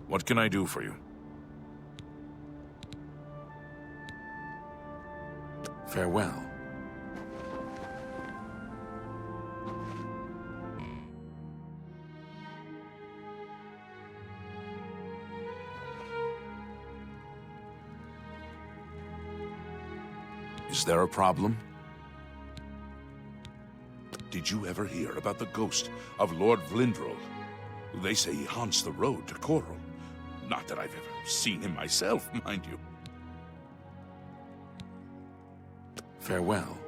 What can I do for you? Farewell. Is there a problem? Did you ever hear about the ghost of Lord Vlindrel? They say he haunts the road to Coral. Not that I've ever seen him myself, mind you. Farewell.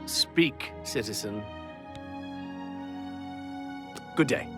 Speak, citizen. Good day.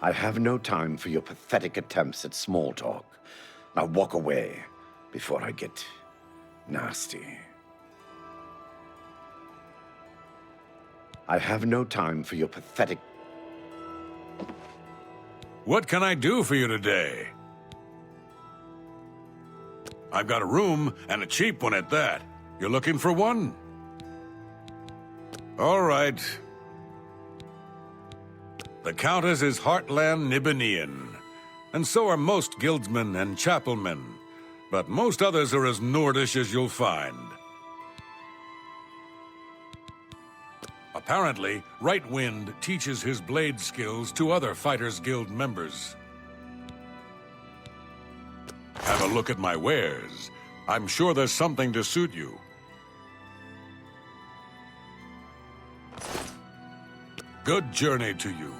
I have no time for your pathetic attempts at small talk. Now walk away before I get nasty. I have no time for your pathetic... What can I do for you today? I've got a room, and a cheap one at that. You're looking for one? All right. The Countess is Heartland Nibanian, and so are most guildsmen and chapelmen, but most others are as Nordish as you'll find. Apparently, Right Wind teaches his blade skills to other Fighters Guild members. Have a look at my wares. I'm sure there's something to suit you. Good journey to you.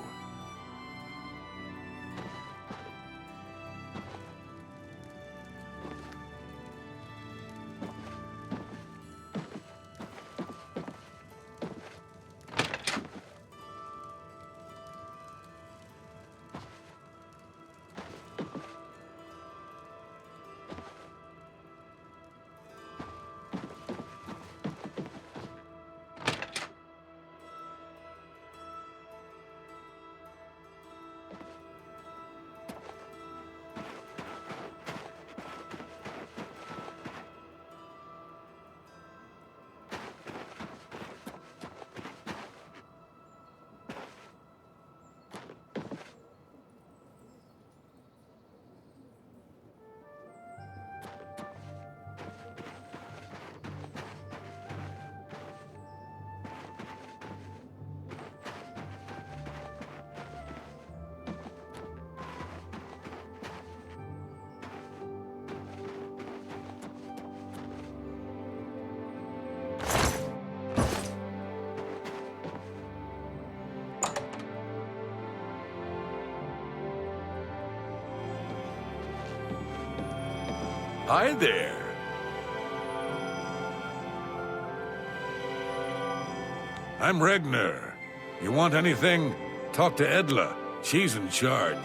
Hi there. I'm Ragnar. You want anything? Talk to Edla. She's in charge.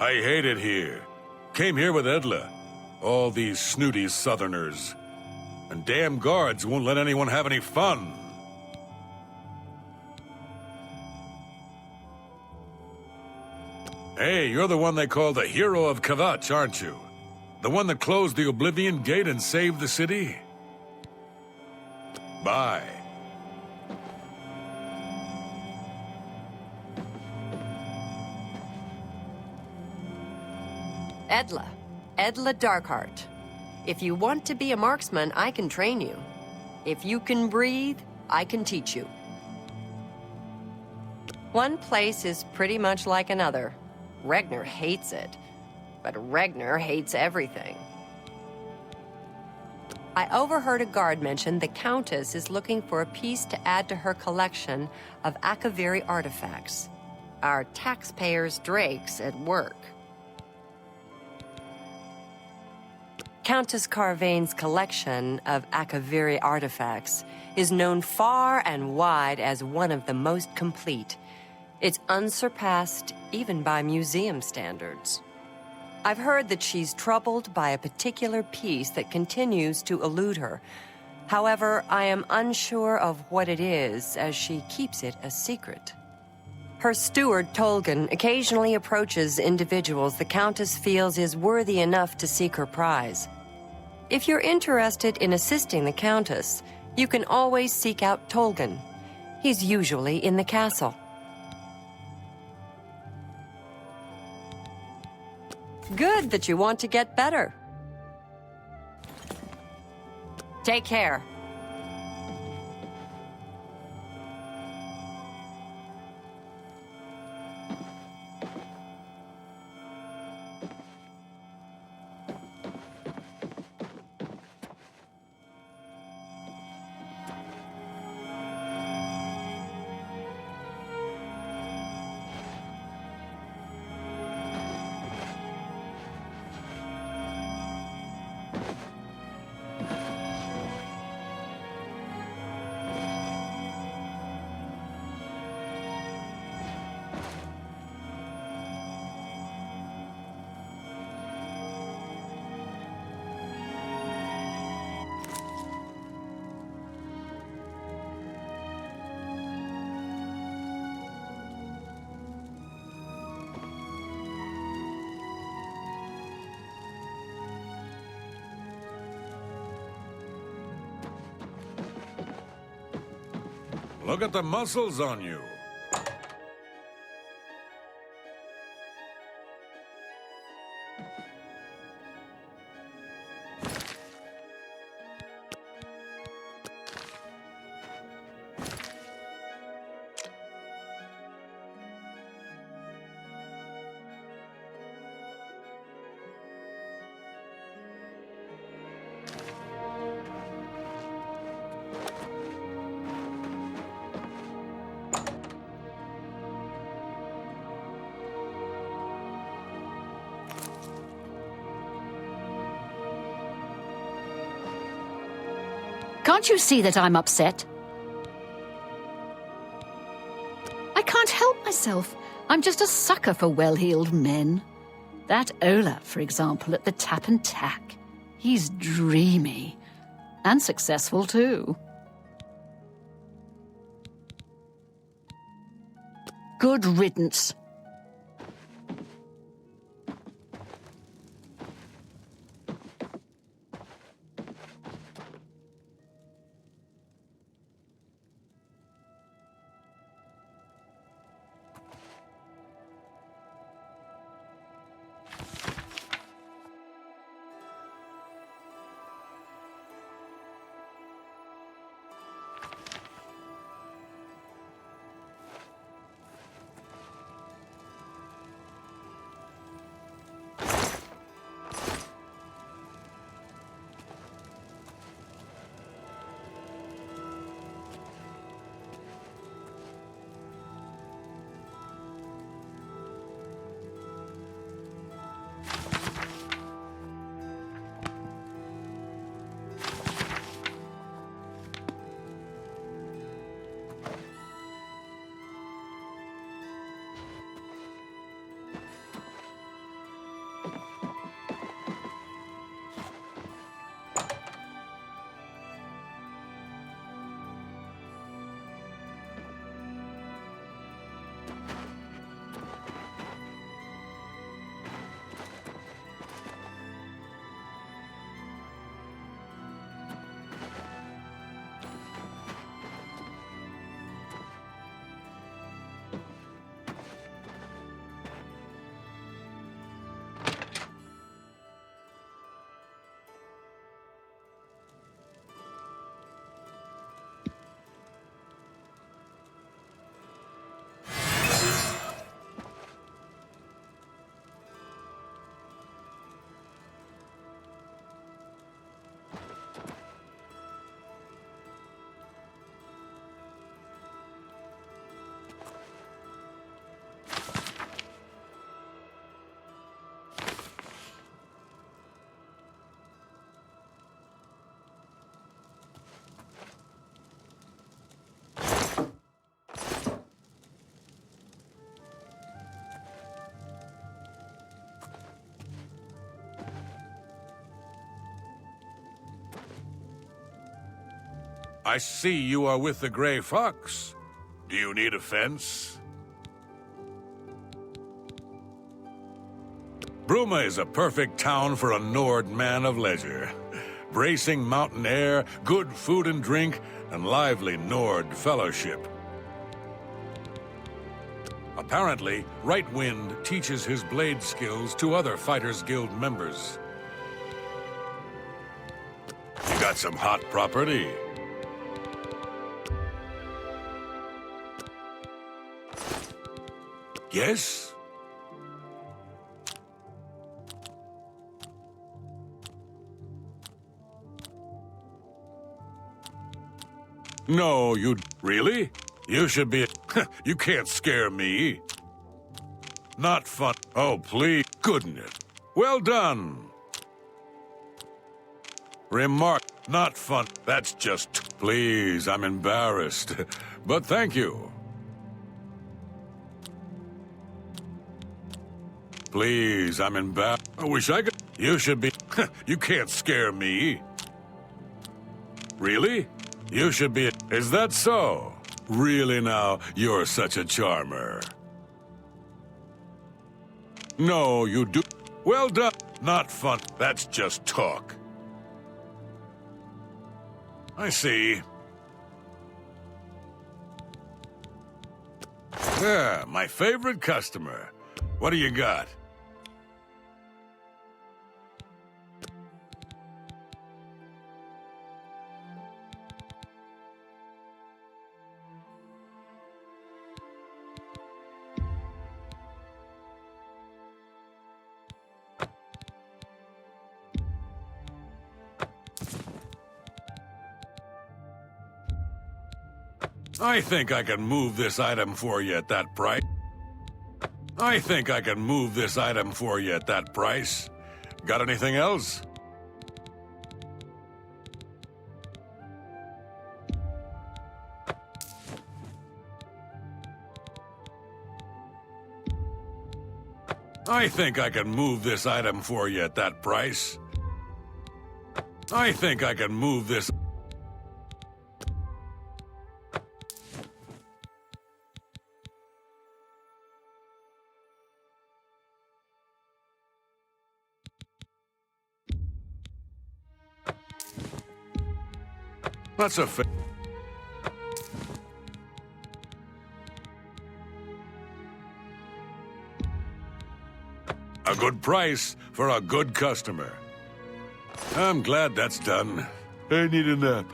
I hate it here. Came here with Edla. All these snooty southerners. And damn guards won't let anyone have any fun. Hey, you're the one they call the hero of Kvatch, aren't you? The one that closed the Oblivion Gate and saved the city? Bye. Edla Dark-Heart. If you want to be a marksman, I can train you. If you can breathe, I can teach you. One place is pretty much like another. Regner hates it, but Regner hates everything. I overheard a guard mention the Countess is looking for a piece to add to her collection of Akaviri artifacts. Our taxpayers' drakes at work. Countess Carvain's collection of Akaviri artifacts is known far and wide as one of the most complete. It's unsurpassed even by museum standards. I've heard that she's troubled by a particular piece that continues to elude her. However, I am unsure of what it is, as she keeps it a secret. Her steward, Tolgan, occasionally approaches individuals the Countess feels is worthy enough to seek her prize. If you're interested in assisting the Countess, you can always seek out Tolgan. He's usually in the castle. Good that you want to get better. Take care. Look at the muscles on you. Can't you see that I'm upset? I can't help myself. I'm just a sucker for well-heeled men. That Olav, for example, at the Tap and Tack. He's dreamy. And successful, too. Good riddance. I see you are with the Grey Fox. Do you need a fence? Bruma is a perfect town for a Nord man of leisure. Bracing mountain air, good food and drink, and lively Nord fellowship. Apparently, Right Wind teaches his blade skills to other Fighters Guild members. You got some hot property. Yes? No, you... Really? You should be... You can't scare me. Not fun. Oh, please. Goodness. Well done. Remark. Not fun. That's just... Please, I'm embarrassed. But thank you. Please, I'm embarrassed. I wish I could... You should be... You can't scare me. Really? You should be... Is that so? Really now, you're such a charmer. No, you do... Well done. Not fun. That's just talk. I see. Yeah, my favorite customer. What do you got? I think I can move this item for you at that price. I think I can move this item for you at that price. Got anything else? I think I can move this item for you at that price. I think I can move this... That's a good price for a good customer. I'm glad that's done. I need a nap.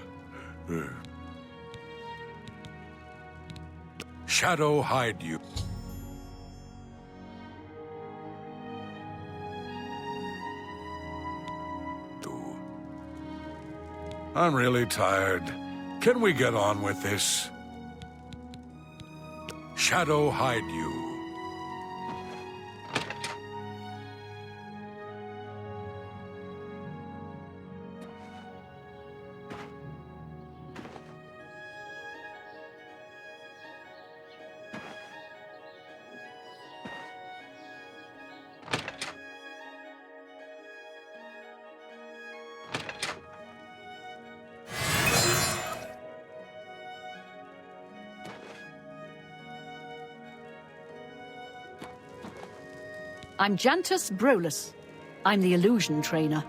Shadow hide you. I'm really tired. Can we get on with this? Shadow hide you. I'm Jantus Brolus. I'm the illusion trainer.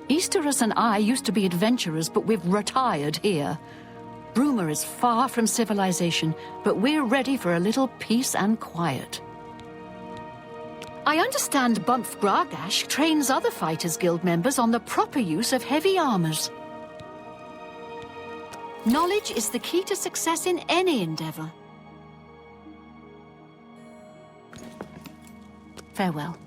Easterus and I used to be adventurers, but we've retired here. Bruma is far from civilization, but we're ready for a little peace and quiet. I understand Bumpf Gragash trains other Fighters Guild members on the proper use of heavy armors. Knowledge is the key to success in any endeavor. Farewell.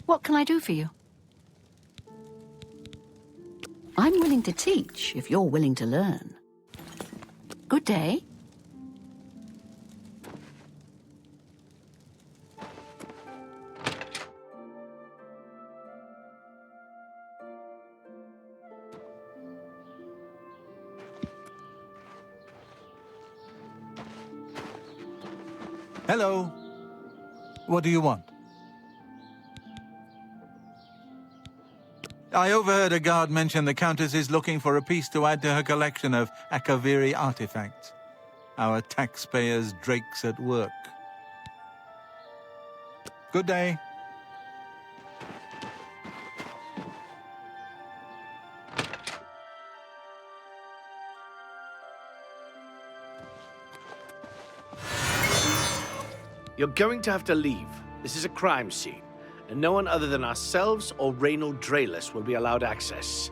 What can I do for you? I'm willing to teach if you're willing to learn. Good day. Hello. What do you want? I overheard a guard mention the Countess is looking for a piece to add to her collection of Akaviri artifacts. Our taxpayers' drakes at work. Good day. You're going to have to leave. This is a crime scene, and no one other than ourselves or Raynil Dralas will be allowed access.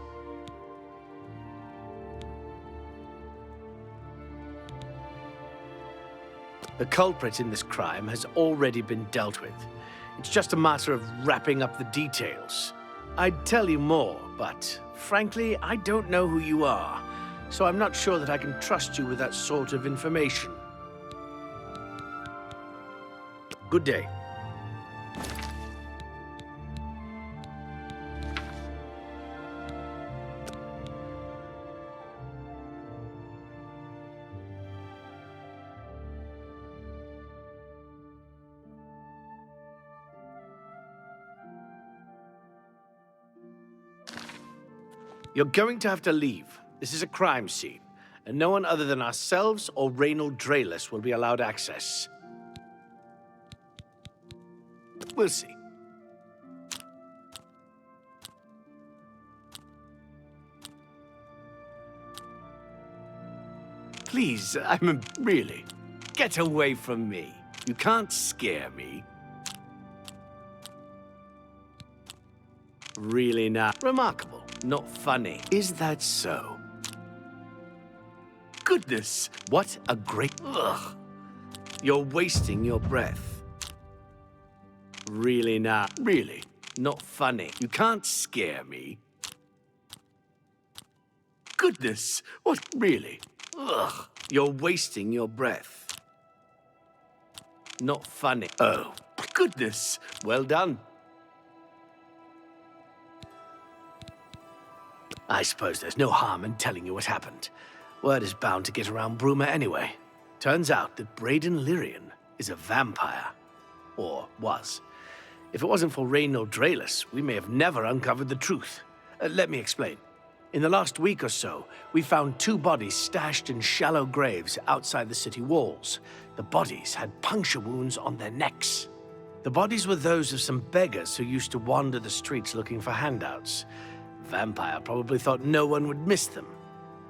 The culprit in this crime has already been dealt with. It's just a matter of wrapping up the details. I'd tell you more, but frankly, I don't know who you are, so I'm not sure that I can trust you with that sort of information. Good day. You're going to have to leave. This is a crime scene, and no one other than ourselves or Raynil Dralas will be allowed access. We'll see. Please, really, get away from me. You can't scare me. Really not. Remarkable, not funny. Is that so? Goodness, what a great... Ugh. You're wasting your breath. Really not funny. You can't scare me. Goodness, what really? Ugh, you're wasting your breath. Not funny. Oh, goodness, well done. I suppose there's no harm in telling you what happened. Word is bound to get around Bruma anyway. Turns out that Bradon Lirrian is a vampire. Or was. If it wasn't for Raynil Dralas, we may have never uncovered the truth. Let me explain. In the last week or so, we found 2 bodies stashed in shallow graves outside the city walls. The bodies had puncture wounds on their necks. The bodies were those of some beggars who used to wander the streets looking for handouts. Vampire probably thought no one would miss them.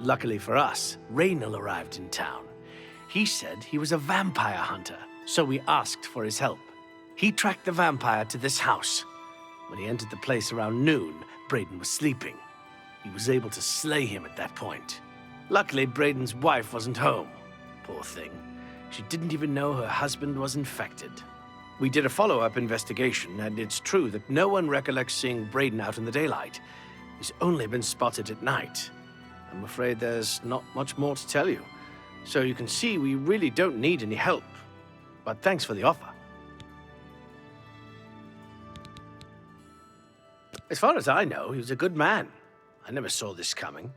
Luckily for us, Raynil arrived in town. He said he was a vampire hunter, so we asked for his help. He tracked the vampire to this house. When he entered the place around noon, Bradon was sleeping. He was able to slay him at that point. Luckily, Bradon's wife wasn't home. Poor thing. She didn't even know her husband was infected. We did a follow-up investigation, and it's true that no one recollects seeing Bradon out in the daylight. He's only been spotted at night. I'm afraid there's not much more to tell you. So you can see we really don't need any help. But thanks for the offer. As far as I know, he was a good man. I never saw this coming.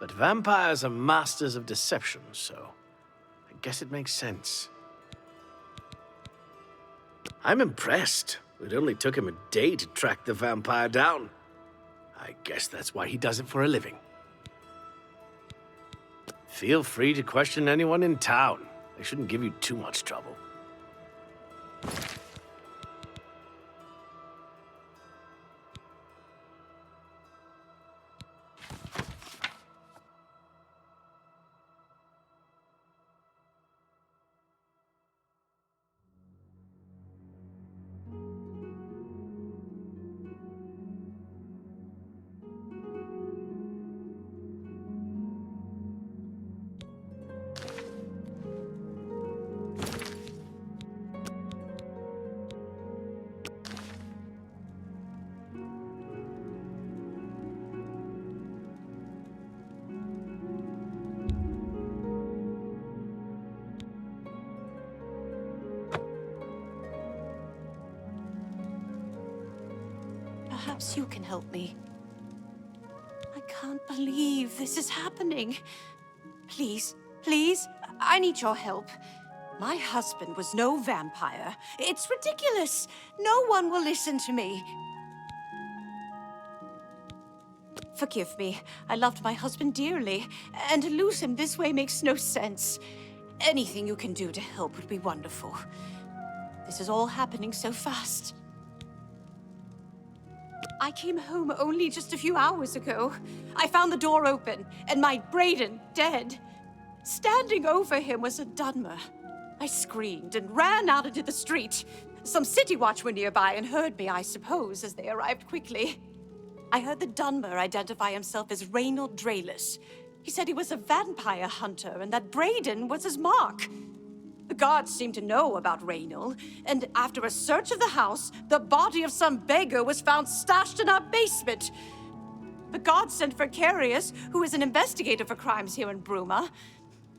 But vampires are masters of deception, so I guess it makes sense. I'm impressed. It only took him a day to track the vampire down. I guess that's why he does it for a living. Feel free to question anyone in town. They shouldn't give you too much trouble. Perhaps you can help me. I can't believe this is happening. Please, please, I need your help. My husband was no vampire. It's ridiculous. No one will listen to me. Forgive me. I loved my husband dearly, and to lose him this way makes no sense. Anything you can do to help would be wonderful. This is all happening so fast. I came home only just a few hours ago. I found the door open, and my Bradon dead. Standing over him was a Dunmer. I screamed and ran out into the street. Some city watch were nearby and heard me, I suppose, as they arrived quickly. I heard the Dunmer identify himself as Raynil Dralas. He said he was a vampire hunter and that Bradon was his mark. The guards seemed to know about Raynil, and after a search of the house, the body of some beggar was found stashed in our basement. The guards sent for Carius, who is an investigator for crimes here in Bruma.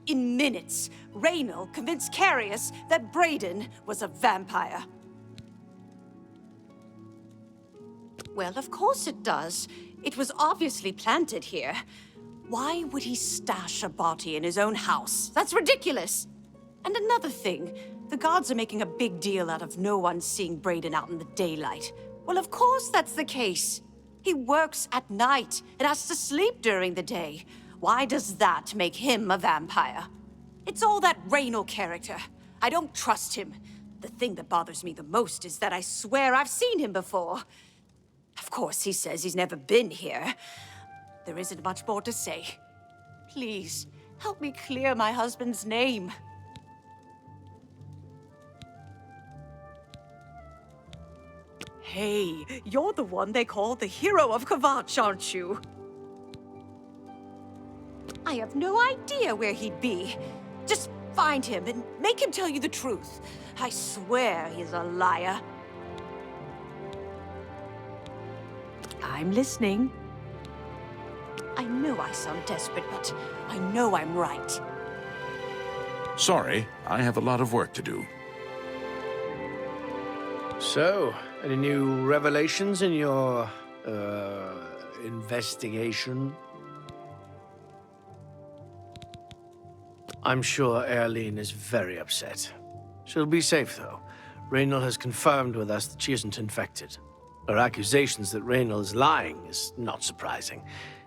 In minutes, Raynil convinced Carius that Bradon was a vampire. Well, of course it does. It was obviously planted here. Why would he stash a body in his own house? That's ridiculous! And another thing, the guards are making a big deal out of no one seeing Bradon out in the daylight. Well, of course that's the case. He works at night and has to sleep during the day. Why does that make him a vampire? It's all that Raynil character. I don't trust him. The thing that bothers me the most is that I swear I've seen him before. Of course, he says he's never been here. There isn't much more to say. Please, help me clear my husband's name. Hey, you're the one they call the hero of Kvatch, aren't you? I have no idea where he'd be. Just find him and make him tell you the truth. I swear he's a liar. I'm listening. I know I sound desperate, but I know I'm right. Sorry, I have a lot of work to do. So, any new revelations in your, investigation? I'm sure Erline is very upset. She'll be safe, though. Raynil has confirmed with us that she isn't infected. Her accusations that Raynil is lying is not surprising.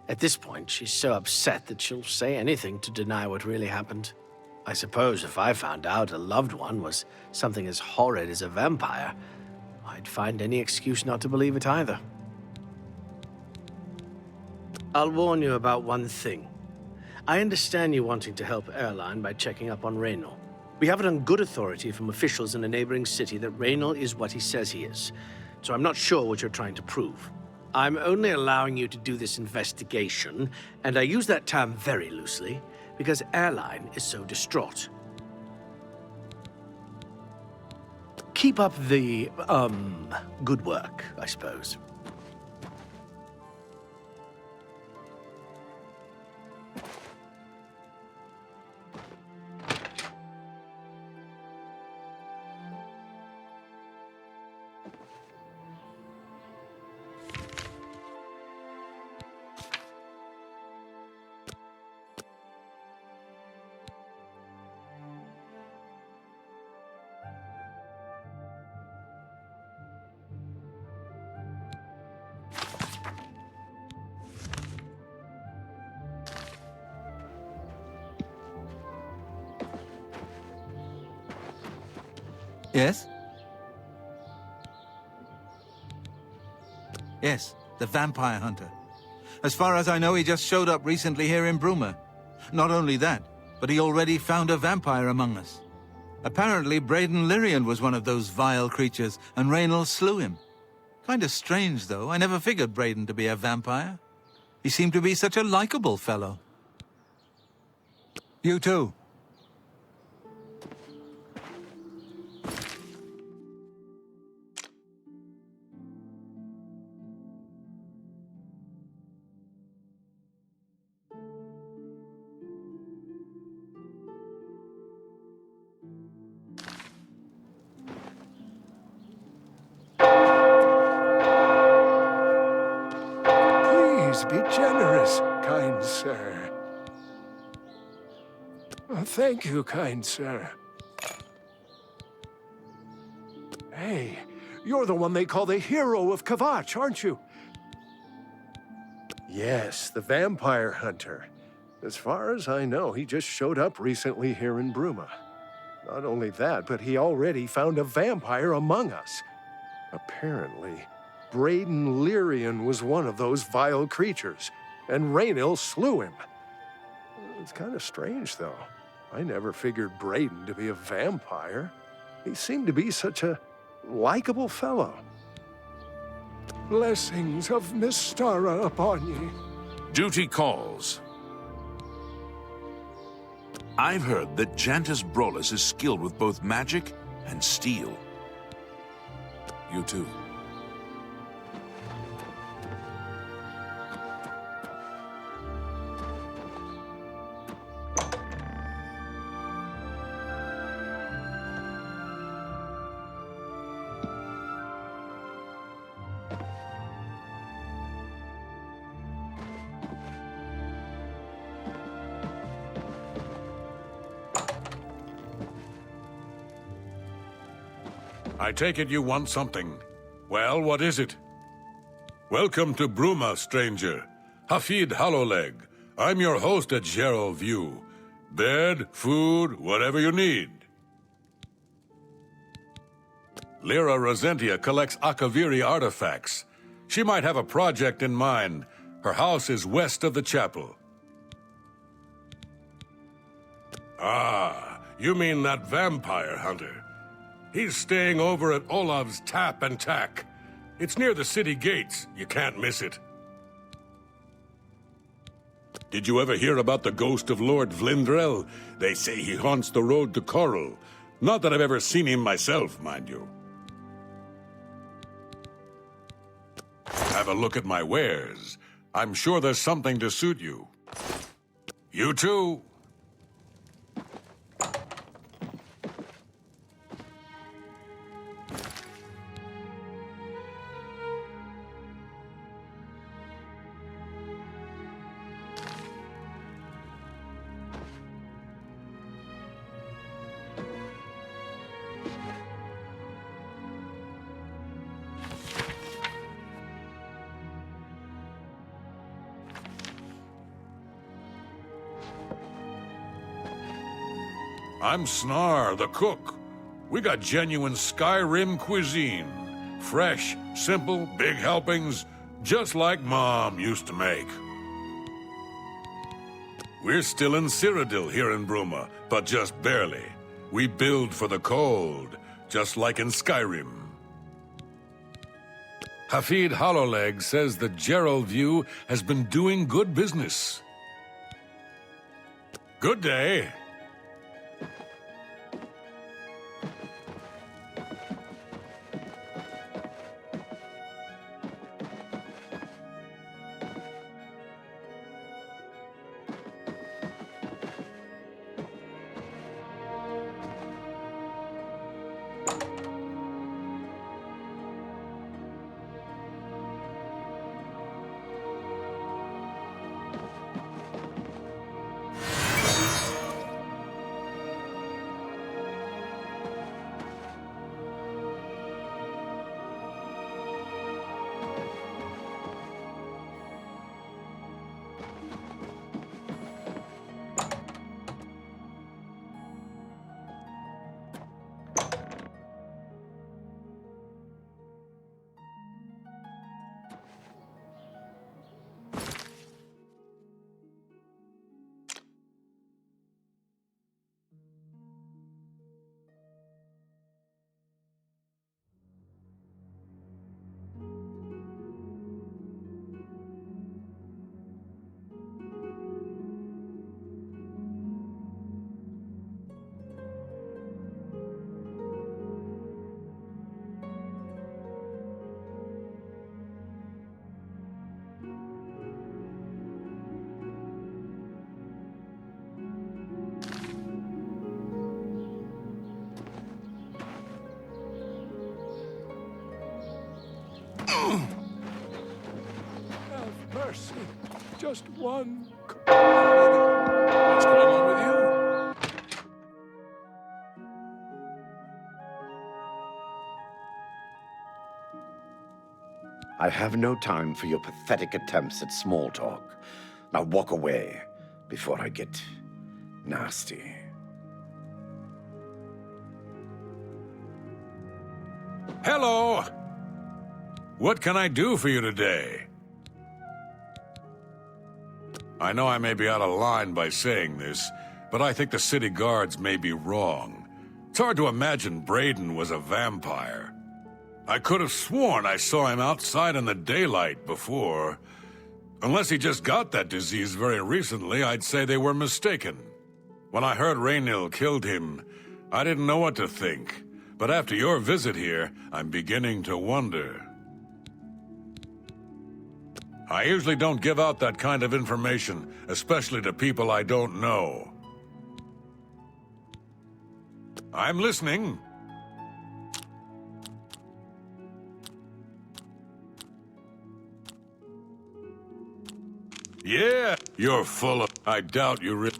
At this point, she's so upset that she'll say anything to deny what really happened. I suppose if I found out a loved one was something as horrid as a vampire, I'd find any excuse not to believe it either. I'll warn you about one thing. I understand you wanting to help Erline by checking up on Raynil. We have it on good authority from officials in a neighboring city that Raynil is what he says he is, so I'm not sure what you're trying to prove. I'm only allowing you to do this investigation, and I use that term very loosely, because Erline is so distraught. Keep up the, good work, I suppose. Yes? Yes, the vampire hunter. As far as I know, he just showed up recently here in Bruma. Not only that, but he already found a vampire among us. Apparently, Bradon Lirrian was one of those vile creatures, and Raynil slew him. Kinda strange, though. I never figured Bradon to be a vampire. He seemed to be such a likable fellow. You too. Please be generous, kind sir. Thank you, kind sir. Hey, you're the one they call the hero of Kvatch, aren't you? Yes, the vampire hunter. As far as I know, he just showed up recently here in Bruma. Not only that, but he already found a vampire among us. Apparently, Bradon Lirrian was one of those vile creatures, and Raynil slew him. It's kind of strange, though. I never figured Bradon to be a vampire. He seemed to be such a likable fellow. Blessings of Mystara upon ye. Duty calls. I've heard that Countess Dralas is skilled with both magic and steel. You too. I take it you want something. Well, what is it? Welcome to Bruma, stranger. Hafid Hollowleg. I'm your host at Gerald View. Bed, food, whatever you need. Lyra Rosentia collects Akaviri artifacts. She might have a project in mind. Her house is west of the chapel. Ah, you mean that vampire hunter. He's staying over at Olav's Tap and Tack. It's near the city gates. You can't miss it. Did you ever hear about the ghost of Lord Vlindrel? They say he haunts the road to Coral. Not that I've ever seen him myself, mind you. Have a look at my wares. I'm sure there's something to suit you. You too. I'm Snar, the cook. We got genuine Skyrim cuisine. Fresh, simple, big helpings, just like Mom used to make. We're still in Cyrodiil here in Bruma, but just barely. We build for the cold, just like in Skyrim. Hafid Hollowleg says the Gerald View has been doing good business. Good day. just one. What's going on with you? I have no time for your pathetic attempts at small talk. Now walk away before I get nasty. Hello! What can I do for you today? I know I may be out of line by saying this, but I think the city guards may be wrong. It's hard to imagine Bradon was a vampire. I could have sworn I saw him outside in the daylight before. Unless he just got that disease very recently, I'd say they were mistaken. When I heard Raynil killed him, I didn't know what to think. But after your visit here, I'm beginning to wonder. I usually don't give out that kind of information, especially to people I don't know. I'm listening. Yeah, you're full of... I doubt you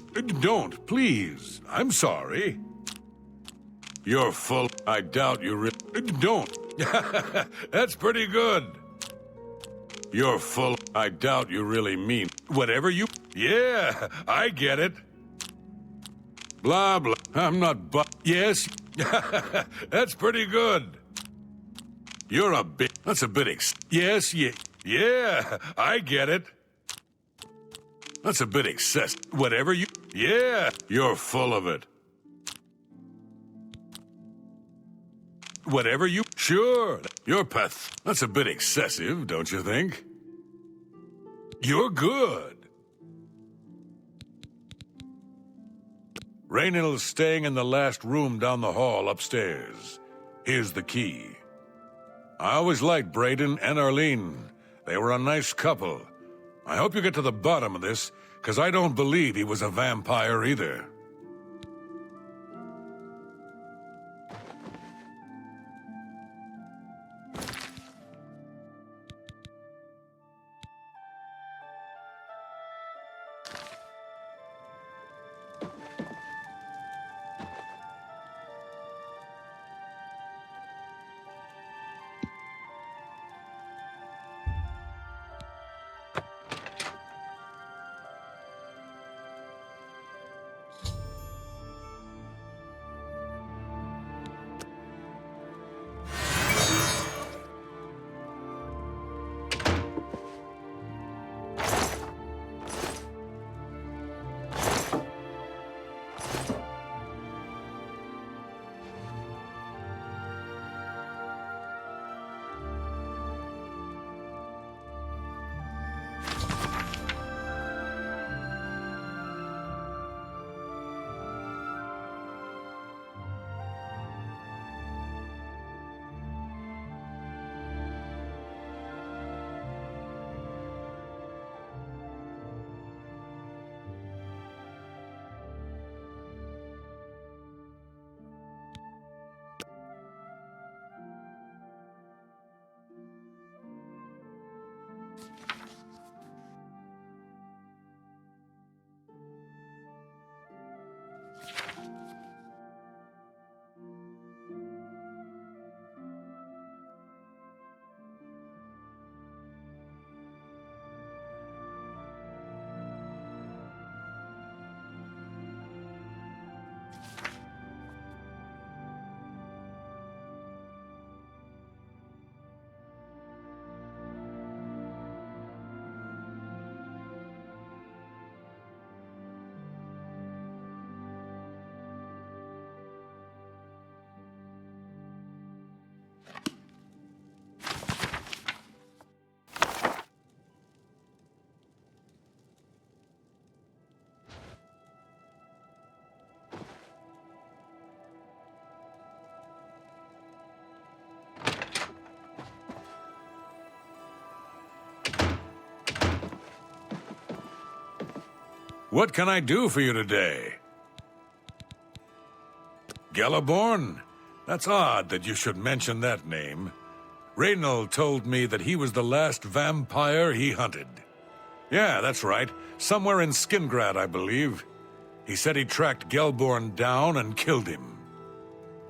Don't, please. I'm sorry. You're full... I doubt you Don't. That's pretty good. You're full... I doubt you really mean... Whatever you... Yeah, I get it. Blah, blah. I'm not Yes. That's pretty good. You're a bit... That's a bit Yes, yeah. Yeah, I get it. That's a bit excessive. Whatever you... Yeah, you're full of it. Whatever you... Sure, you're That's a bit excessive, don't you think? You're good. Raynil's staying in the last room down the hall upstairs. Here's the key. I always liked Bradon and Erline. They were a nice couple. I hope you get to the bottom of this, because I don't believe he was a vampire either. What can I do for you today? Galaborn? That's odd that you should mention that name. Raynil told me that he was the last vampire he hunted. Yeah, that's right. Somewhere in Skingrad, I believe. He said he tracked Gelborn down and killed him.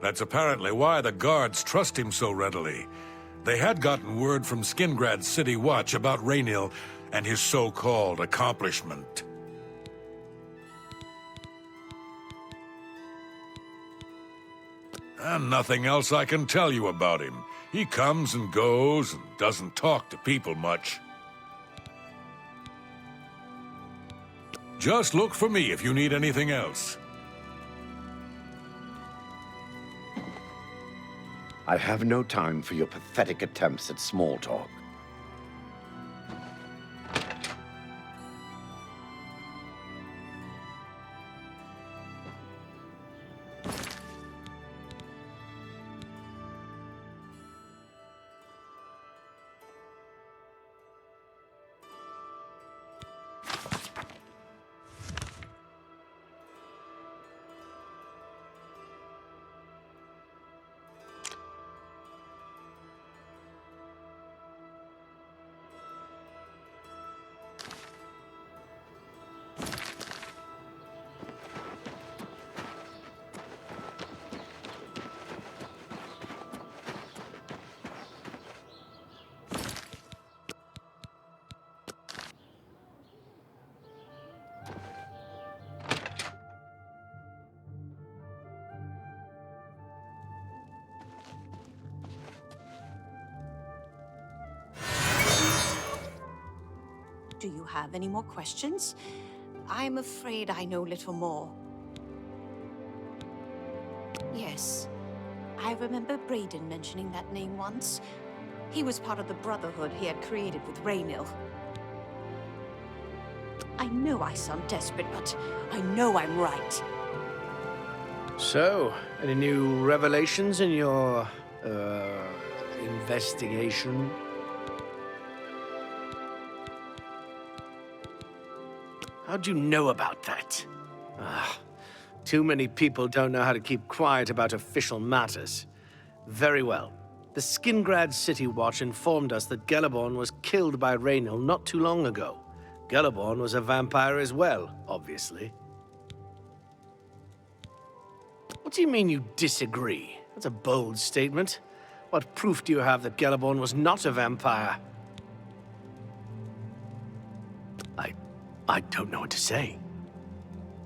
That's apparently why the guards trust him so readily. They had gotten word from Skingrad's City Watch about Raynil and his so-called accomplishment. And nothing else I can tell you about him. He comes and goes and doesn't talk to people much. Just look for me if you need anything else. I have no time for your pathetic attempts at small talk. Do you have any more questions? I'm afraid I know little more. Yes, I remember Bradon mentioning that name once. He was part of the Brotherhood he had created with Raynil. I know I sound desperate, but I know I'm right. So, any new revelations in your, investigation? How'd you know about that? Too many people don't know how to keep quiet about official matters. Very well. The Skingrad City Watch informed us that Gelborn was killed by Raynil not too long ago. Gelborn was a vampire as well, obviously. What do you mean you disagree? That's a bold statement. What proof do you have that Gelborn was not a vampire? I don't know what to say.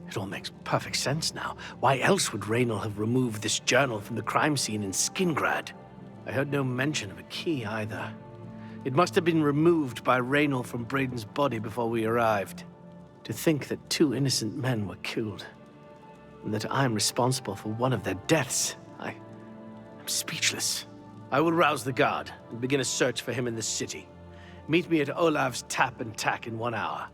It all makes perfect sense now. Why else would Raynil have removed this journal from the crime scene in Skingrad? I heard no mention of a key either. It must have been removed by Raynil from Bradon's body before we arrived. To think that 2 innocent men were killed, and that I'm responsible for one of their deaths, I'm speechless. I will rouse the guard and begin a search for him in the city. Meet me at Olav's Tap and Tack in 1 hour.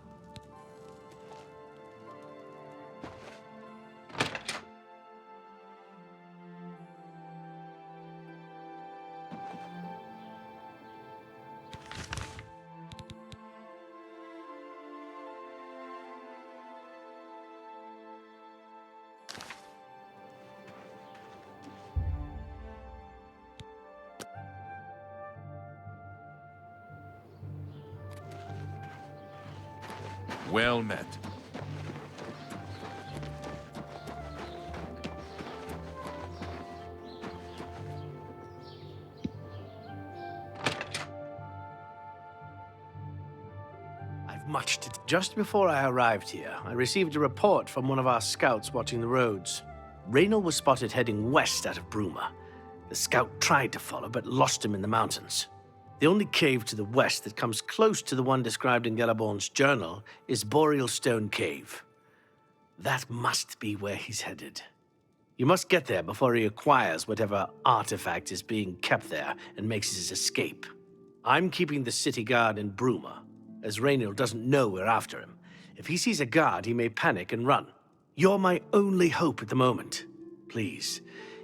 Well met. I've much to... Just before I arrived here, I received a report from one of our scouts watching the roads. Raynil was spotted heading west out of Bruma. The scout tried to follow, but lost him in the mountains. The only cave to the west that comes close to the one described in Gelborn's journal is Boreal Stone Cave. That must be where he's headed. You must get there before he acquires whatever artifact is being kept there and makes his escape. I'm keeping the city guard in Bruma, as Raynil doesn't know we're after him. If he sees a guard, he may panic and run. You're my only hope at the moment. Please,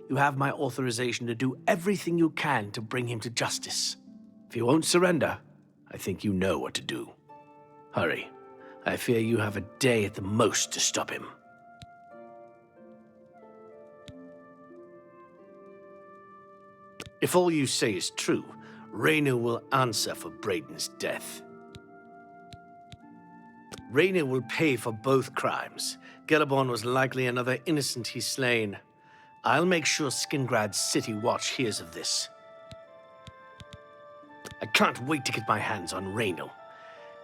you have my authorization to do everything you can to bring him to justice. If he won't surrender, I think you know what to do. Hurry. I fear you have a day at the most to stop him. If all you say is true, Raynil will answer for Bradon's death. Raynil will pay for both crimes. Gellerborn was likely another innocent he's slain. I'll make sure Skingrad's City Watch hears of this. I can't wait to get my hands on Raynil.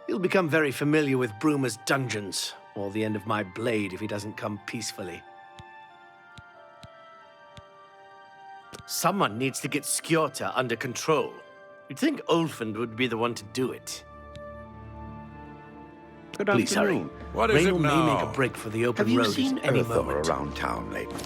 He'll become very familiar with Bruma's dungeons, or the end of my blade if he doesn't come peacefully. Someone needs to get Skjorta under control. You'd think Ulfund would be the one to do it. Good Please hurry. afternoon. What is it Raynil may make now? a break for the open Have you road seen at any Earthor moment. around town lately?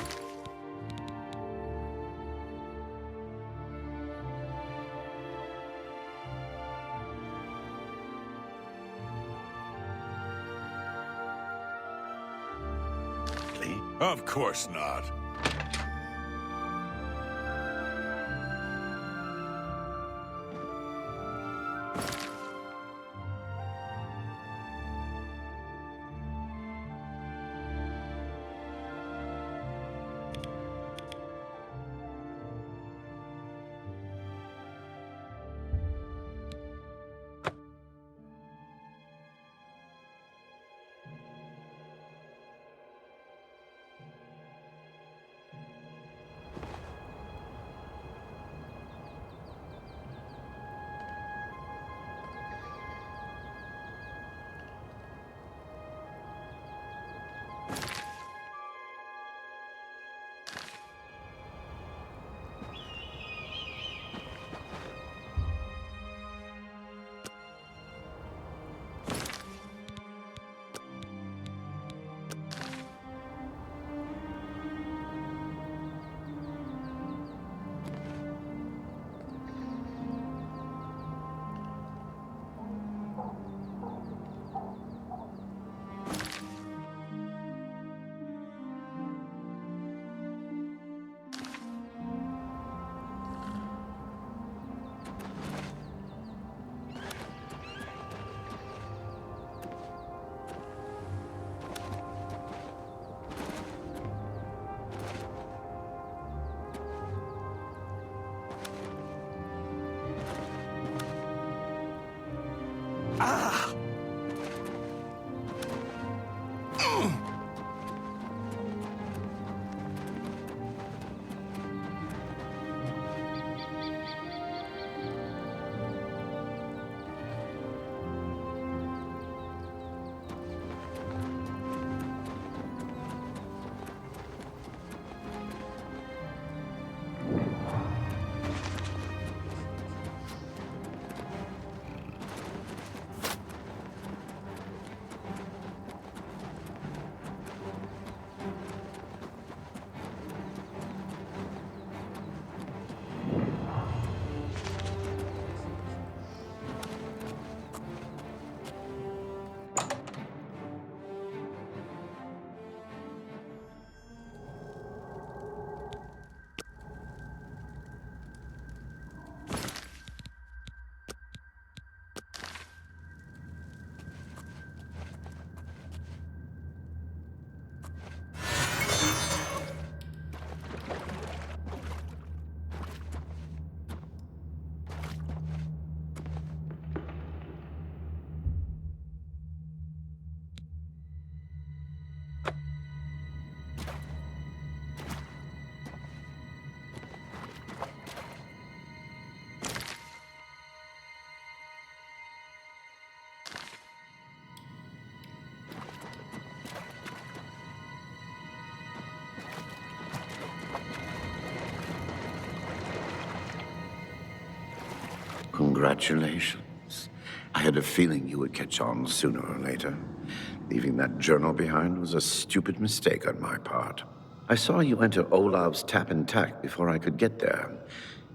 Of course not. Congratulations. I had a feeling you would catch on sooner or later. Leaving that journal behind was a stupid mistake on my part. I saw you enter Olav's Tap and Tack before I could get there,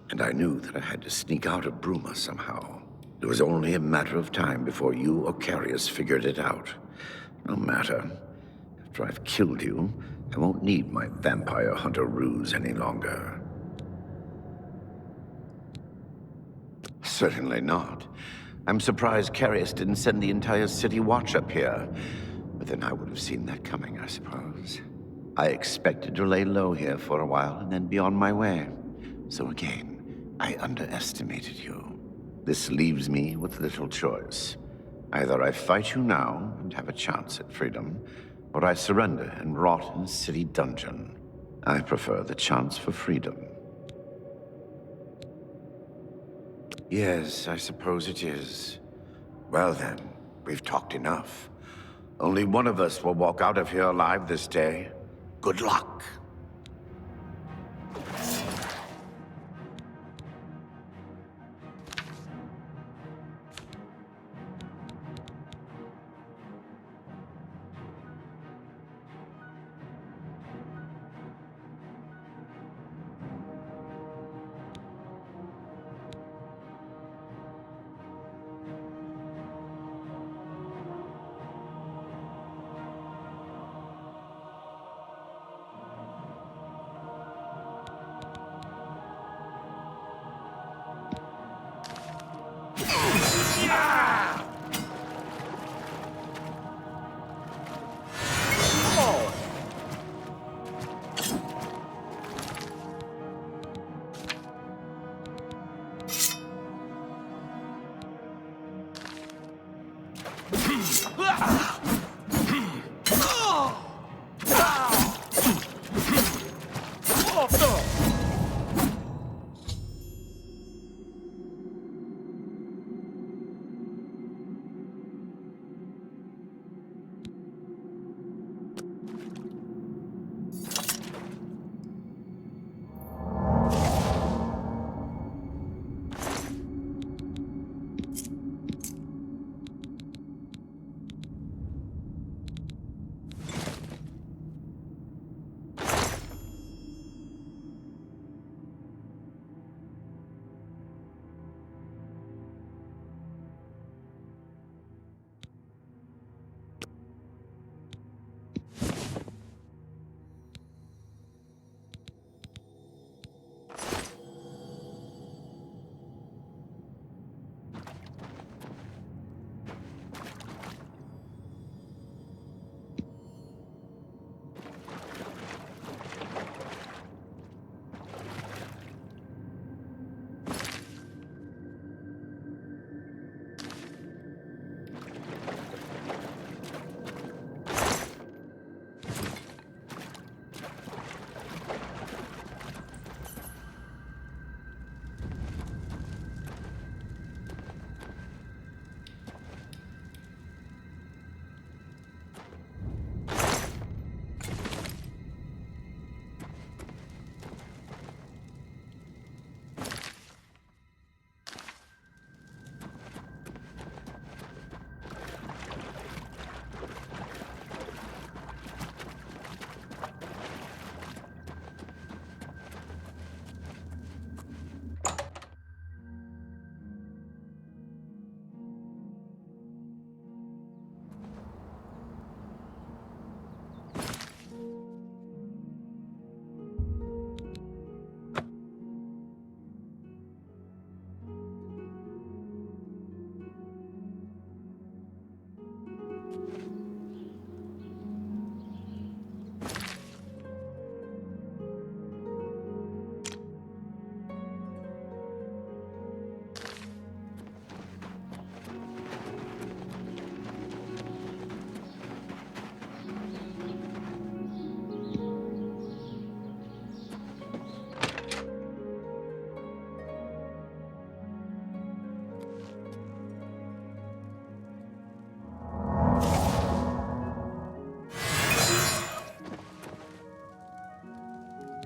and I knew that I had to sneak out of Bruma somehow. It was only a matter of time before you or Carius figured it out. No matter. After I've killed you, I won't need my vampire hunter ruse any longer. Certainly not. I'm surprised Carius didn't send the entire city watch up here. But then I would have seen that coming, I suppose. I expected to lay low here for a while and then be on my way. So again, I underestimated you. This leaves me with little choice. Either I fight you now and have a chance at freedom, or I surrender and rot in a city dungeon. I prefer the chance for freedom. Yes, I suppose it is. Well then, we've talked enough. Only one of us will walk out of here alive this day. Good luck.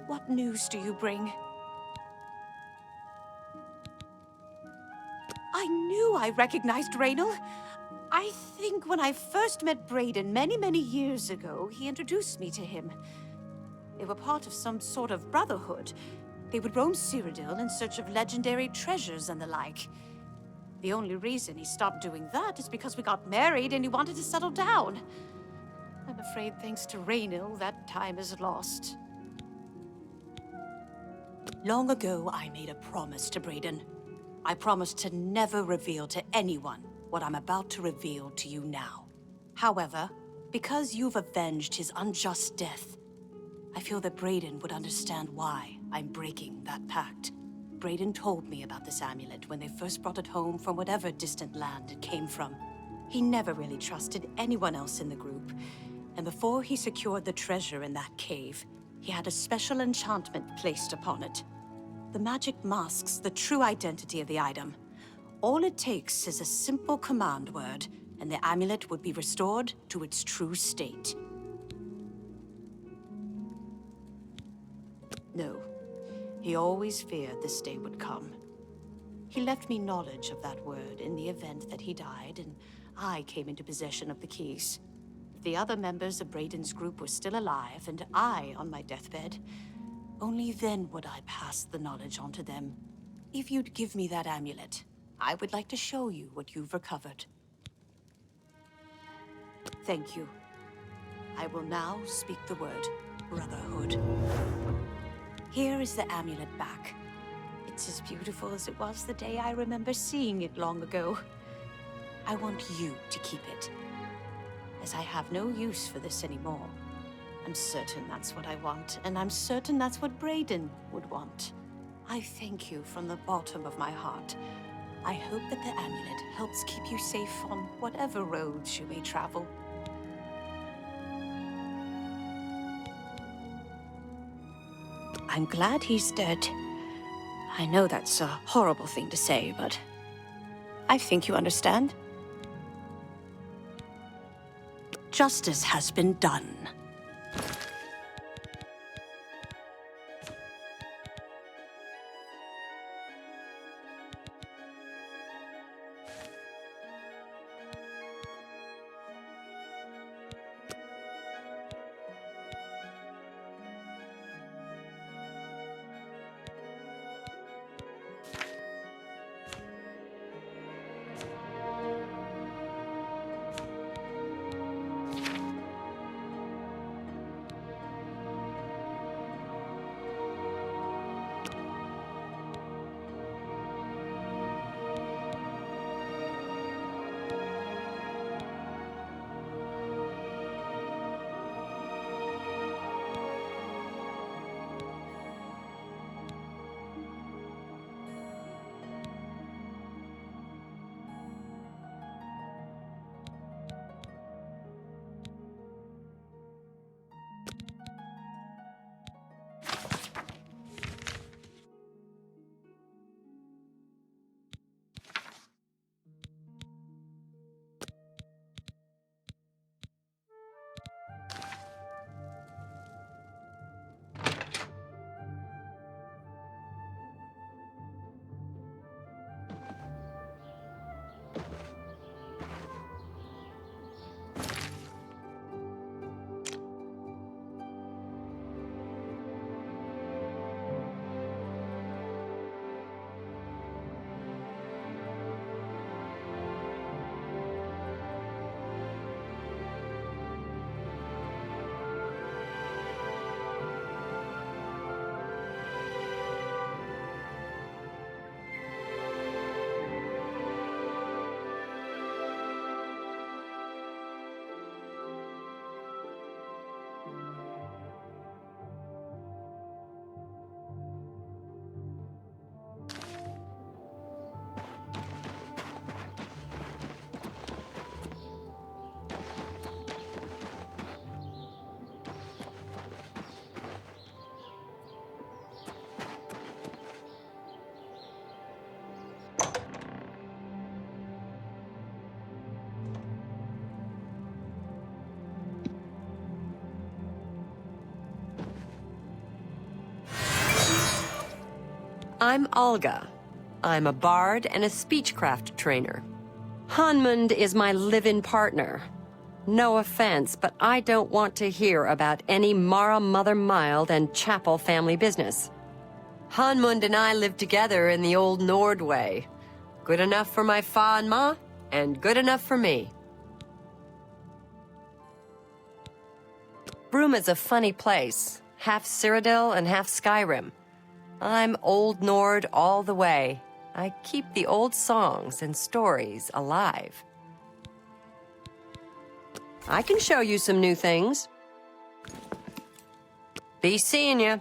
What news do you bring? I knew I recognized Raynil. I think when I first met Bradon many years ago, he introduced me to him. They were part of some sort of brotherhood. They would roam Cyrodiil in search of legendary treasures and the like. The only reason he stopped doing that is because we got married and he wanted to settle down. I'm afraid thanks to Raynil, that time is lost. Long ago, I made a promise to Bradon. I promised to never reveal to anyone what I'm about to reveal to you now. However, because you've avenged his unjust death, I feel that Bradon would understand why I'm breaking that pact. Bradon told me about this amulet when they first brought it home from whatever distant land it came from. He never really trusted anyone else in the group, and before he secured the treasure in that cave, he had a special enchantment placed upon it. The magic masks the true identity of the item. All it takes is a simple command word, and the amulet would be restored to its true state. No, he always feared this day would come. He left me knowledge of that word in the event that he died, and I came into possession of the keys. If the other members of Bradon's group were still alive, and I on my deathbed, only then would I pass the knowledge on to them. If you'd give me that amulet, I would like to show you what you've recovered. Thank you. I will now speak the word Brotherhood. Here is the amulet back. It's as beautiful as it was the day I remember seeing it long ago. I want you to keep it, as I have no use for this anymore. I'm certain that's what I want, and I'm certain that's what Bradon would want. I thank you from the bottom of my heart. I hope that the amulet helps keep you safe on whatever roads you may travel. I'm glad he's dead. I know that's a horrible thing to say, but I think you understand. Justice has been done. I'm Olga. I'm a bard and a speechcraft trainer. Hanmund is my live-in partner. No offense, but I don't want to hear about any Mara Mother Mild and Chapel family business. Hanmund and I live together in the old Nord way. Good enough for my fa and ma, and good enough for me. Bruma's a funny place. Half Cyrodiil and half Skyrim. I'm Old Nord all the way. I keep the old songs and stories alive. I can show you some new things. Be seeing ya.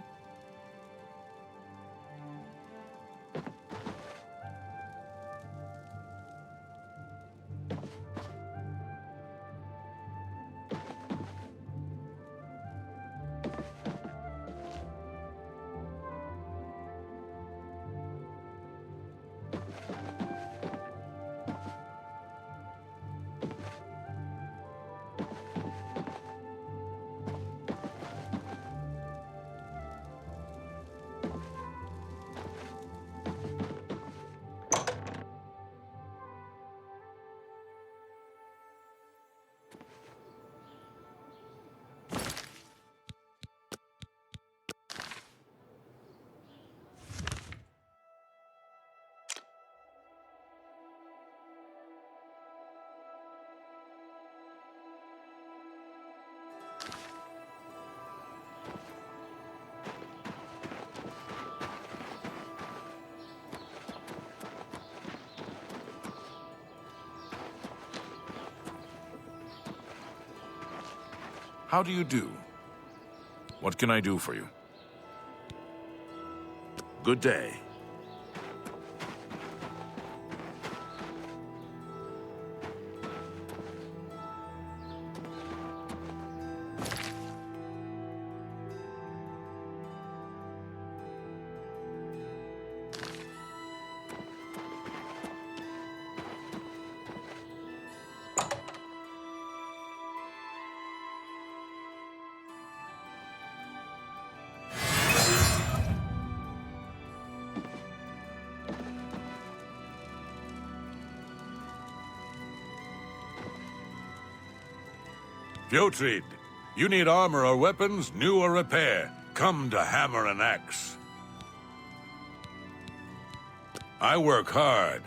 How do you do? What can I do for you? Good day. Fjotrid, you need armor or weapons, new or repair. Come to Hammer and Axe. I work hard.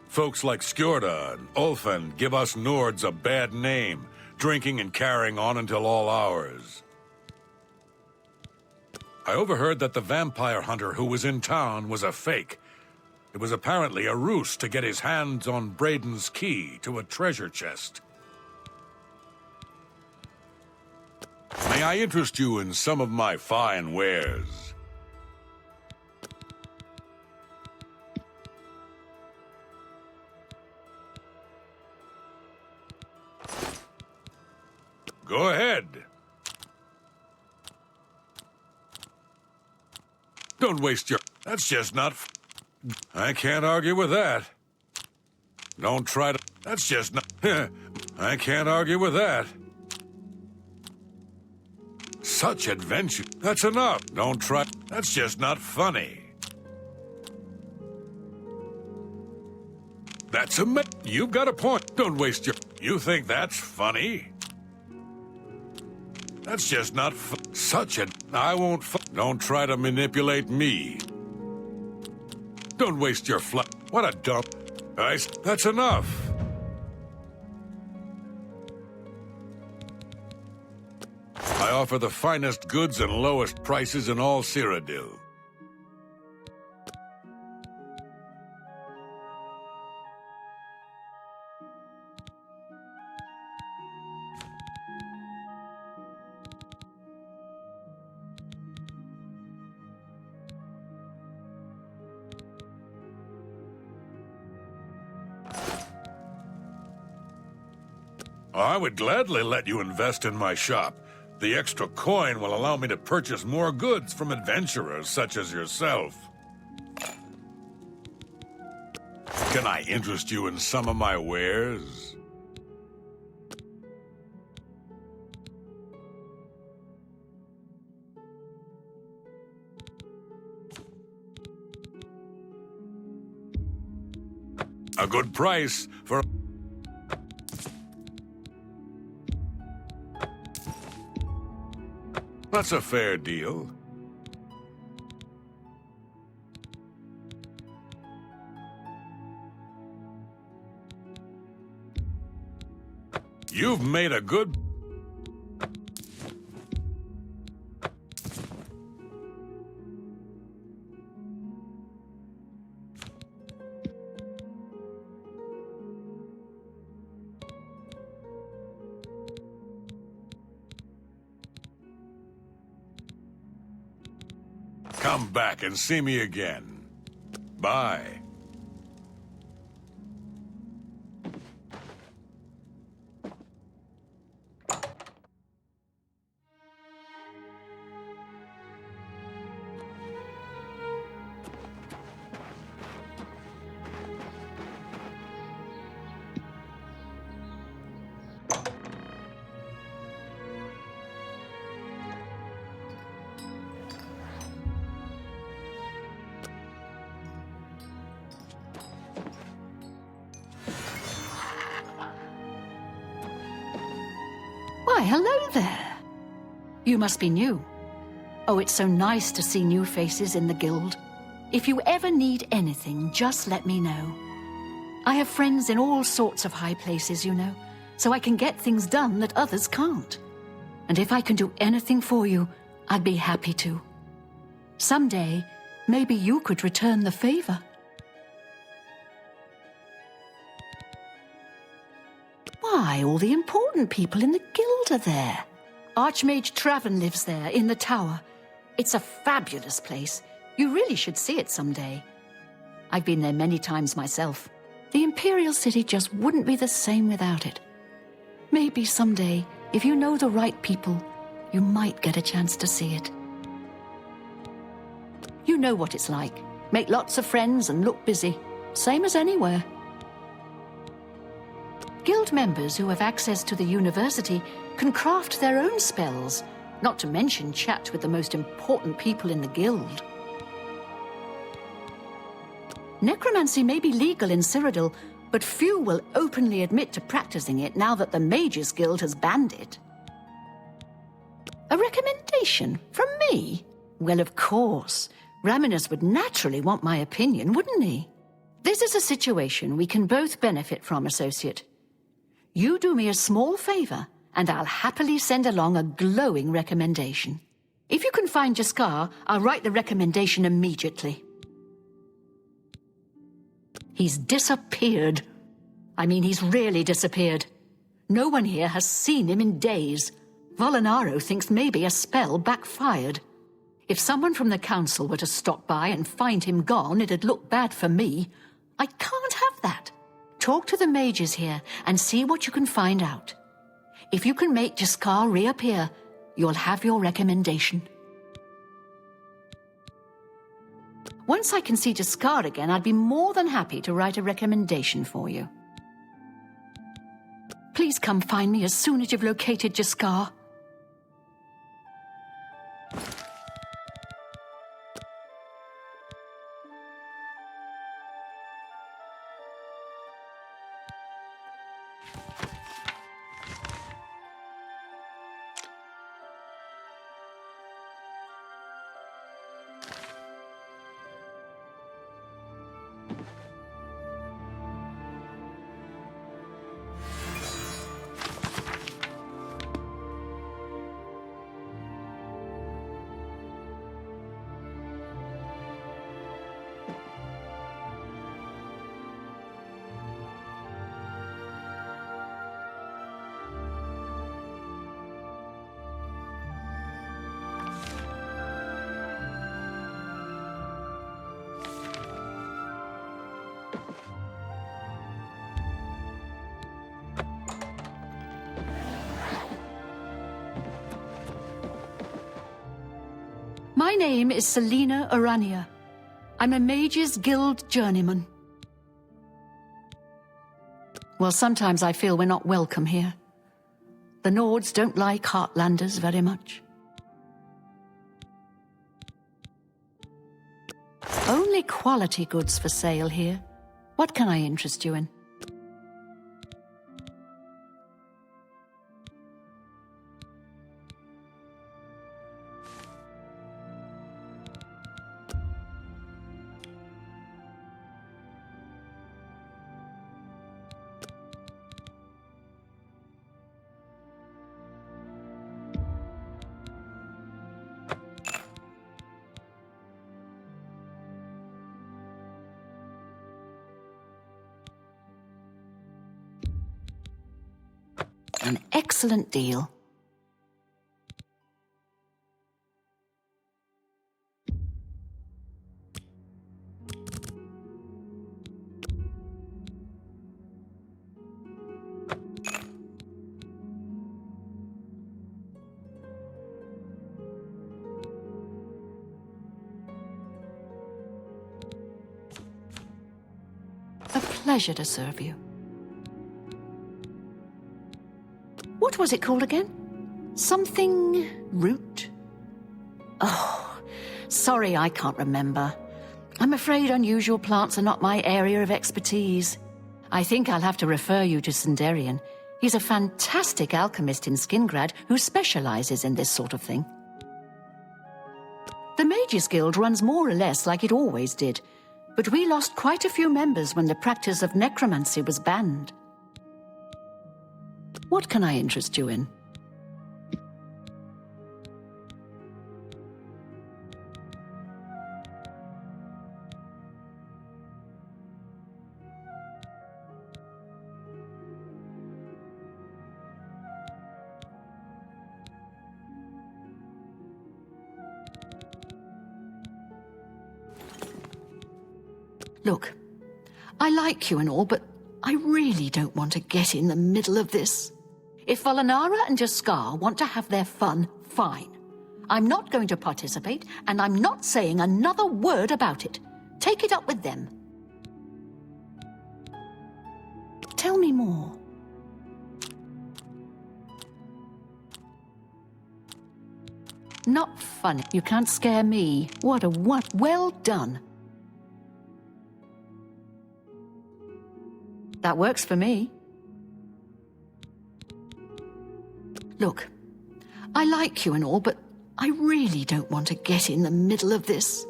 Folks like Skjorda and Ulfan give us Nords a bad name, drinking and carrying on until all hours. I overheard that the vampire hunter who was in town was a fake. It was apparently a ruse to get his hands on Bradon's key to a treasure chest. May I interest you in some of my fine wares? Go ahead. Don't waste your... That's just not... I can't argue with that. Don't try to... That's just not... I can't argue with that. Such adventure. That's enough. Don't try. That's just not funny. That's a... You've got a point. Don't waste your... You think that's funny? That's just not such a... I won't... Don't try to manipulate me. Don't waste your What a dump. That's enough. I offer the finest goods and lowest prices in all Cyrodiil. I would gladly let you invest in my shop. The extra coin will allow me to purchase more goods from adventurers such as yourself. Can I interest you in some of my wares? A good price for... That's a fair deal. You've made a good... Come back and see me again. Bye. Why, hello there. You must be new. Oh, it's so nice to see new faces in the guild. If you ever need anything, just let me know. I have friends in all sorts of high places, you know, so I can get things done that others can't. And if I can do anything for you, I'd be happy to. Someday, maybe you could return the favor. Why, all the important people in the guild are there. Archmage Traven lives there, in the tower. It's a fabulous place. You really should see it someday. I've been there many times myself. The Imperial City just wouldn't be the same without it. Maybe someday, if you know the right people, you might get a chance to see it. You know what it's like. Make lots of friends and look busy. Same as anywhere. Guild members who have access to the university can craft their own spells, not to mention chat with the most important people in the guild. Necromancy may be legal in Cyrodiil, but few will openly admit to practicing it now that the Mages Guild has banned it. A recommendation from me? Well, of course. Raminus would naturally want my opinion, wouldn't he? This is a situation we can both benefit from, Associate. You do me a small favor, and I'll happily send along a glowing recommendation. If you can find Jaskar, I'll write the recommendation immediately. He's disappeared. I mean, he's really disappeared. No one here has seen him in days. Volinaro thinks maybe a spell backfired. If someone from the council were to stop by and find him gone, it'd look bad for me. I can't have that. Talk to the mages here and see what you can find out. If you can make Jaskar reappear, you'll have your recommendation. Once I can see Jaskar again, I'd be more than happy to write a recommendation for you. Please come find me as soon as you've located Jaskar. My name is Selena Arania. I'm a Mages Guild journeyman. Well, sometimes I feel we're not welcome here. The Nords don't like Heartlanders very much. Only quality goods for sale here. What can I interest you in? An excellent deal. A pleasure to serve you. What was it called again? Something root? Oh, sorry, I can't remember. I'm afraid unusual plants are not my area of expertise. I think I'll have to refer you to Sindarian. He's a fantastic alchemist in Skingrad who specializes in this sort of thing. The Mages Guild runs more or less like it always did, but we lost quite a few members when the practice of necromancy was banned. What can I interest you in? Look, I like you and all, but I really don't want to get in the middle of this. If Volinara and Jaskar want to have their fun, fine. I'm not going to participate, and I'm not saying another word about it. Take it up with them. Tell me more. Not funny. You can't scare me. What? Well done. That works for me. Look, I like you and all, but I really don't want to get in the middle of this.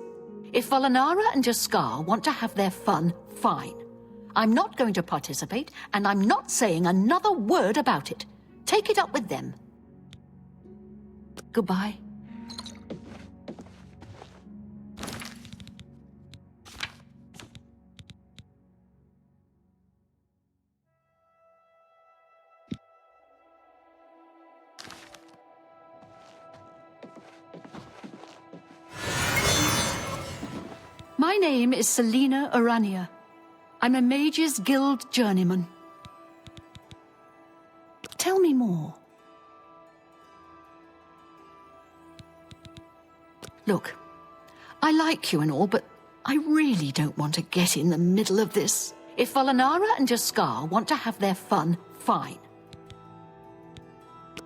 If Volinara and Jaskar want to have their fun, fine. I'm not going to participate, and I'm not saying another word about it. Take it up with them. Goodbye. My name is Selena Arania. I'm a Mages Guild journeyman. Tell me more. Look, I like you and all, but I really don't want to get in the middle of this. If Volinara and Jaskar want to have their fun, fine.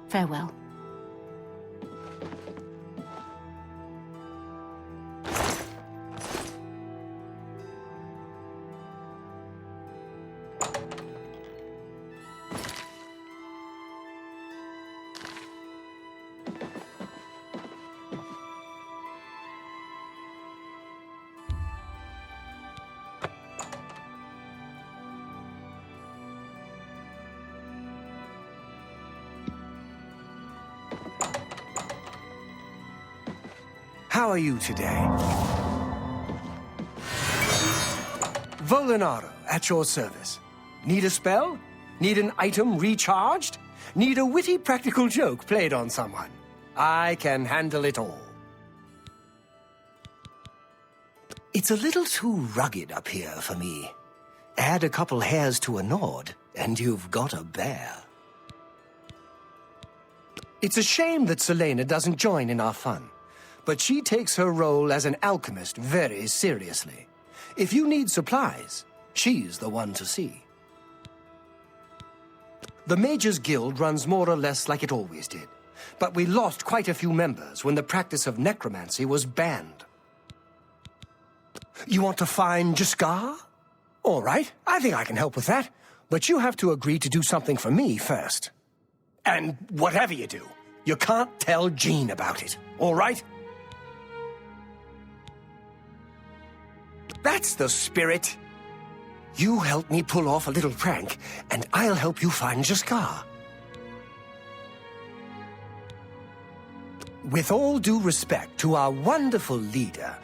Farewell. How are you today? Volinaro, at your service. Need a spell? Need an item recharged? Need a witty practical joke played on someone? I can handle it all. It's a little too rugged up here for me. Add a couple hairs to a nod, and you've got a bear. It's a shame that Selena doesn't join in our fun. But she takes her role as an alchemist very seriously. If you need supplies, she's the one to see. The Mages Guild runs more or less like it always did, but we lost quite a few members when the practice of necromancy was banned. You want to find Jaskar? All right, I think I can help with that, but you have to agree to do something for me first. And whatever you do, you can't tell Jeanne about it, all right? That's the spirit. You help me pull off a little prank, and I'll help you find Jaskar. With all due respect to our wonderful leader,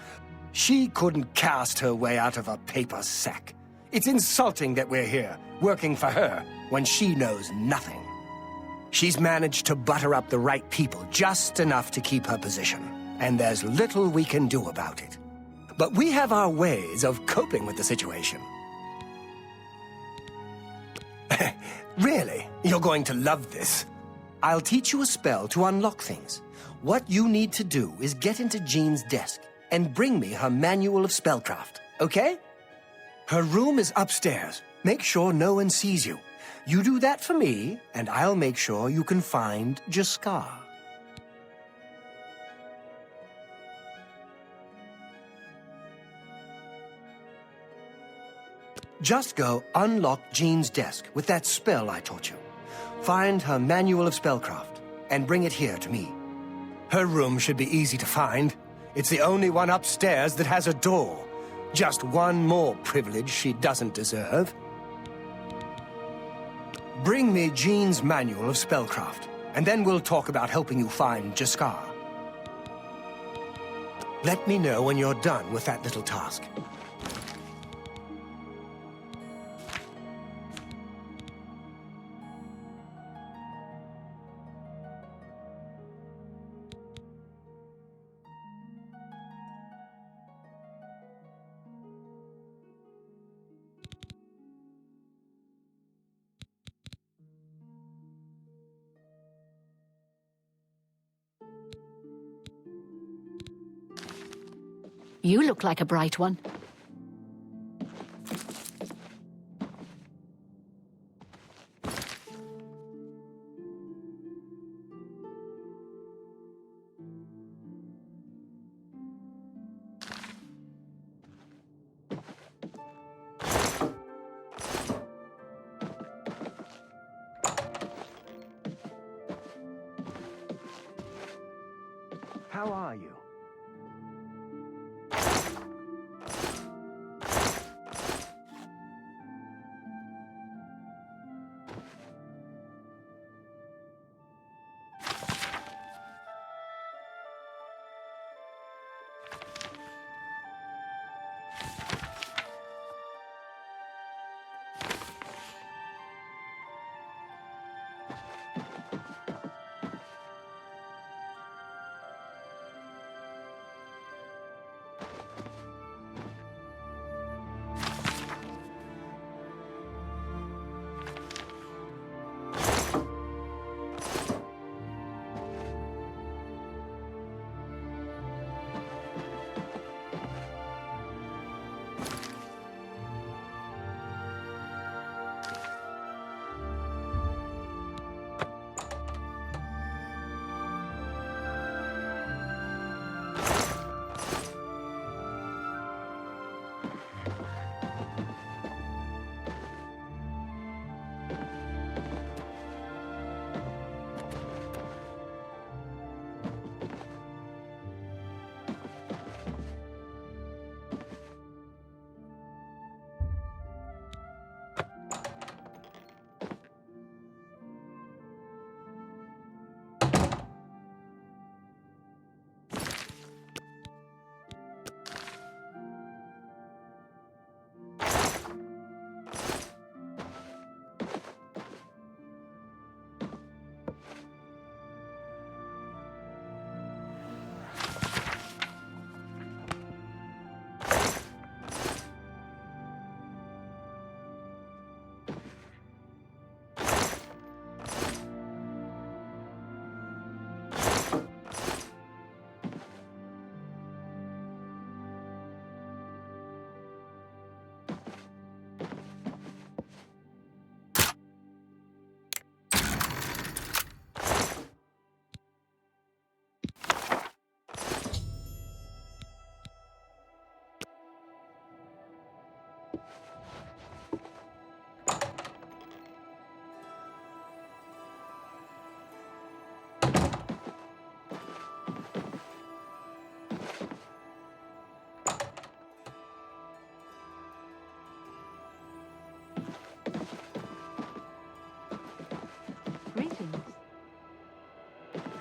she couldn't cast her way out of a paper sack. It's insulting that we're here, working for her, when she knows nothing. She's managed to butter up the right people just enough to keep her position, and there's little we can do about it. But we have our ways of coping with the situation. Really, you're going to love this. I'll teach you a spell to unlock things. What you need to do is get into Jeanne's desk and bring me her manual of spellcraft, okay? Her room is upstairs. Make sure no one sees you. You do that for me, and I'll make sure you can find Jaskar. Just go unlock Jeanne's desk with that spell I taught you. Find her manual of spellcraft and bring it here to me. Her room should be easy to find. It's the only one upstairs that has a door. Just one more privilege she doesn't deserve. Bring me Jeanne's manual of spellcraft, and then we'll talk about helping you find Jaskar. Let me know when you're done with that little task. You look like a bright one. How are you?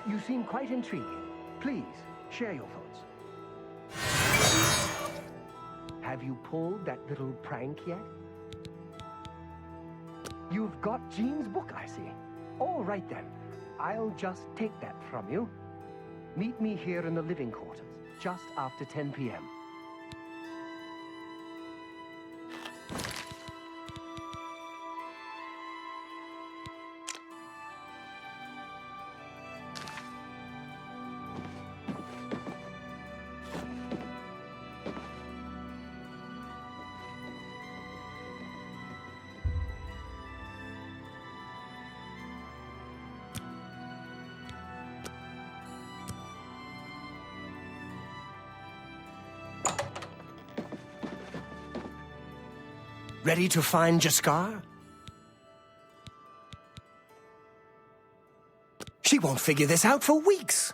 You seem quite intriguing. Please, share your thoughts. Have you pulled that little prank yet? You've got Jeanne's book, I see. All right then. I'll just take that from you. Meet me here in the living quarters, just after 10 p.m. Ready to find Jaskar? She won't figure this out for weeks.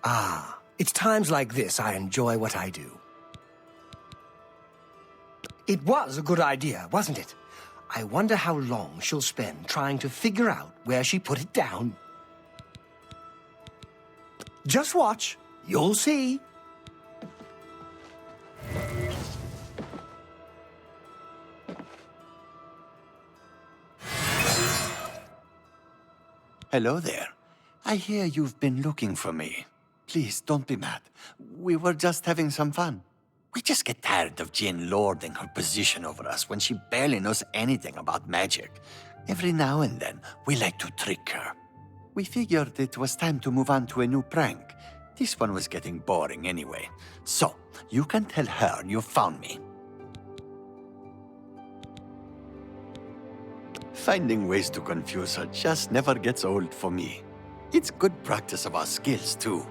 Ah, it's times like this I enjoy what I do. It was a good idea, wasn't it? I wonder how long she'll spend trying to figure out where she put it down. Just watch. You'll see. Hello there. I hear you've been looking for me. Please, don't be mad. We were just having some fun. We just get tired of Jeanne lording her position over us when she barely knows anything about magic. Every now and then, we like to trick her. We figured it was time to move on to a new prank. This one was getting boring anyway. So, you can tell her you found me. Finding ways to confuse her just never gets old for me. It's good practice of our skills, too.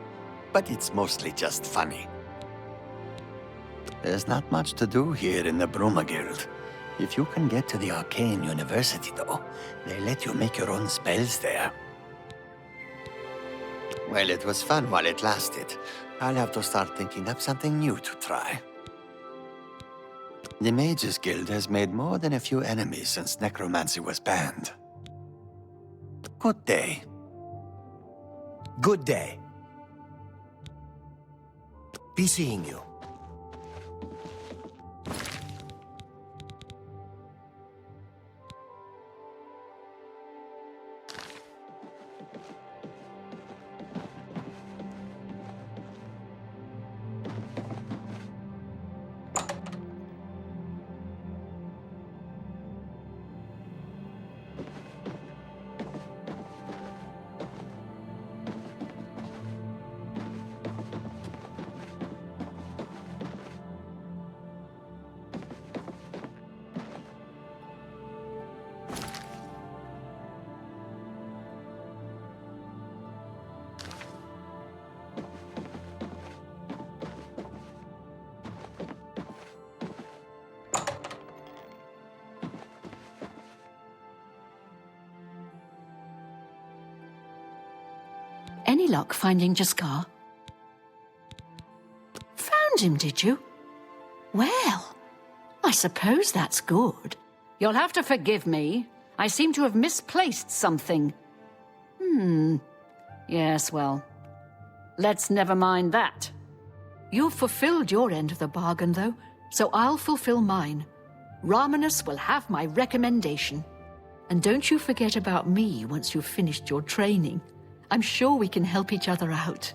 But it's mostly just funny. There's not much to do here in the Bruma Guild. If you can get to the Arcane University, though, they let you make your own spells there. Well, it was fun while it lasted. I'll have to start thinking up something new to try. The Mages Guild has made more than a few enemies since necromancy was banned. Good day. Good day. Be seeing you. Any luck finding Jaskar? Found him, did you? Well, I suppose that's good. You'll have to forgive me. I seem to have misplaced something. Yes, well, let's never mind that. You've fulfilled your end of the bargain, though, so I'll fulfill mine. Ramanus will have my recommendation. And don't you forget about me once you've finished your training. I'm sure we can help each other out.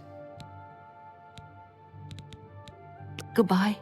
Goodbye.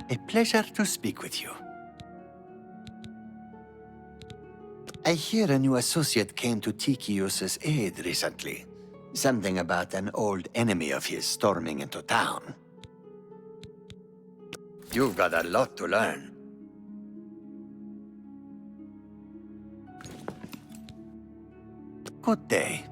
A pleasure to speak with you. I hear a new associate came to Tikius's aid recently. Something about an old enemy of his storming into town. You've got a lot to learn. Good day.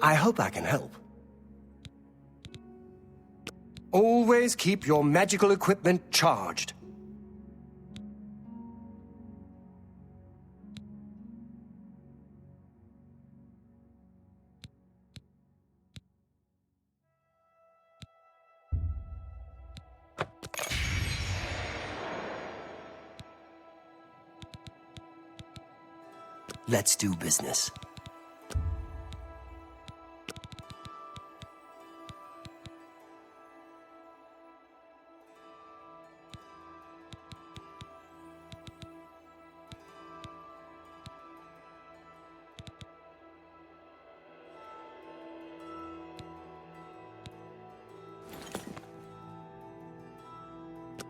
I hope I can help. Always keep your magical equipment charged. Let's do business.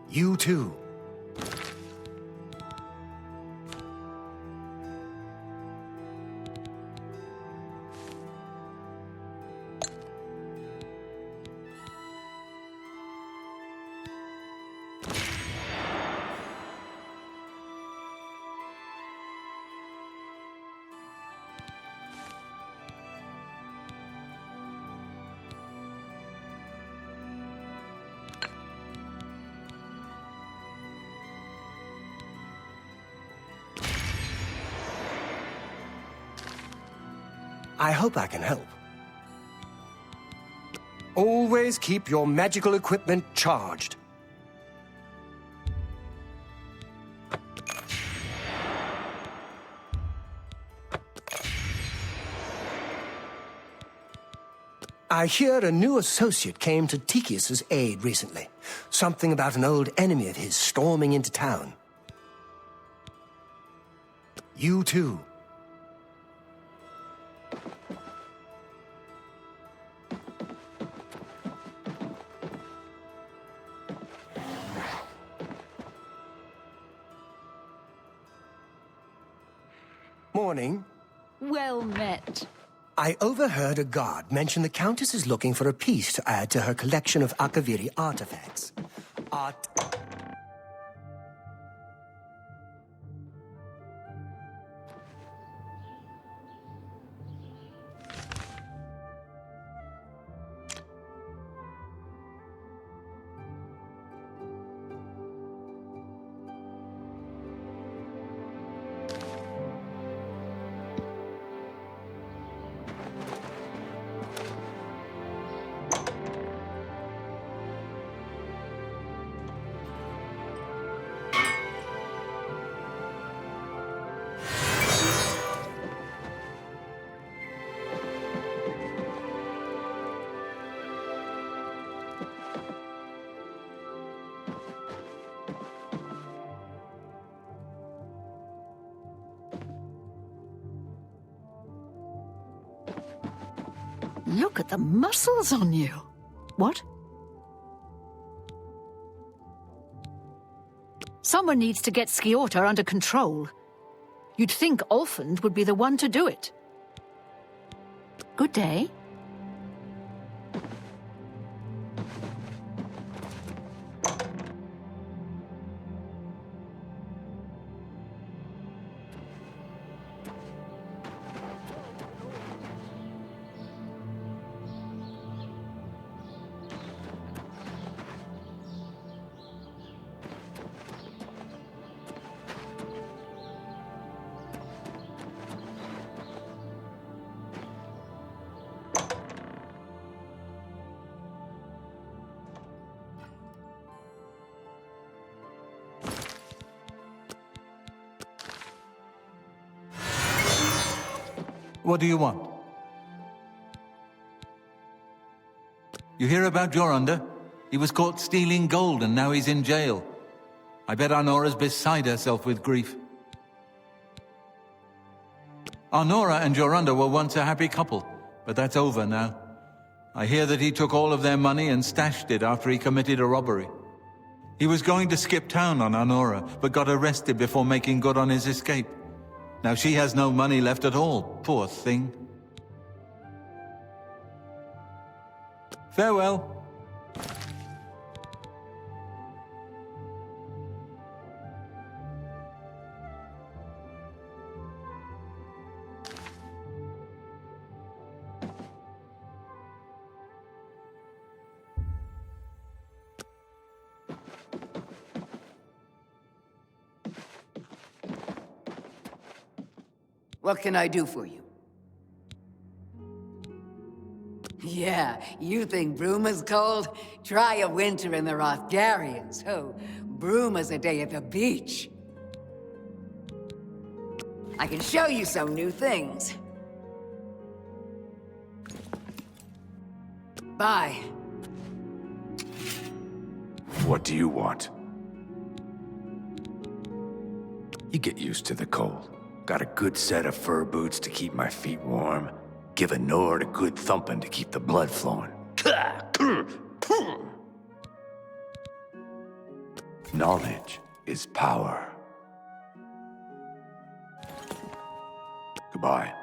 You too. I hope I can help. Always keep your magical equipment charged. I hear a new associate came to Tychius's aid recently. Something about an old enemy of his storming into town. You too. Morning. Well met. I overheard a guard mention the Countess is looking for a piece to add to her collection of Akaviri artifacts. Look at the muscles on you. What? Someone needs to get Skiorta under control. You'd think Olfand would be the one to do it. Good day. What do you want? You hear about Jorunda? He was caught stealing gold and now he's in jail. I bet Arnora's beside herself with grief. Arnora and Jorunda were once a happy couple, but that's over now. I hear that he took all of their money and stashed it after he committed a robbery. He was going to skip town on Arnora, but got arrested before making good on his escape. Now she has no money left at all, poor thing. Farewell. What can I do for you? Yeah, you think Bruma's cold? Try a winter in the Rothgarians. Oh, Bruma's a day at the beach. I can show you some new things. Bye. What do you want? You get used to the cold. Got a good set of fur boots to keep my feet warm. Give a Nord a good thumping to keep the blood flowing. Knowledge is power. Goodbye.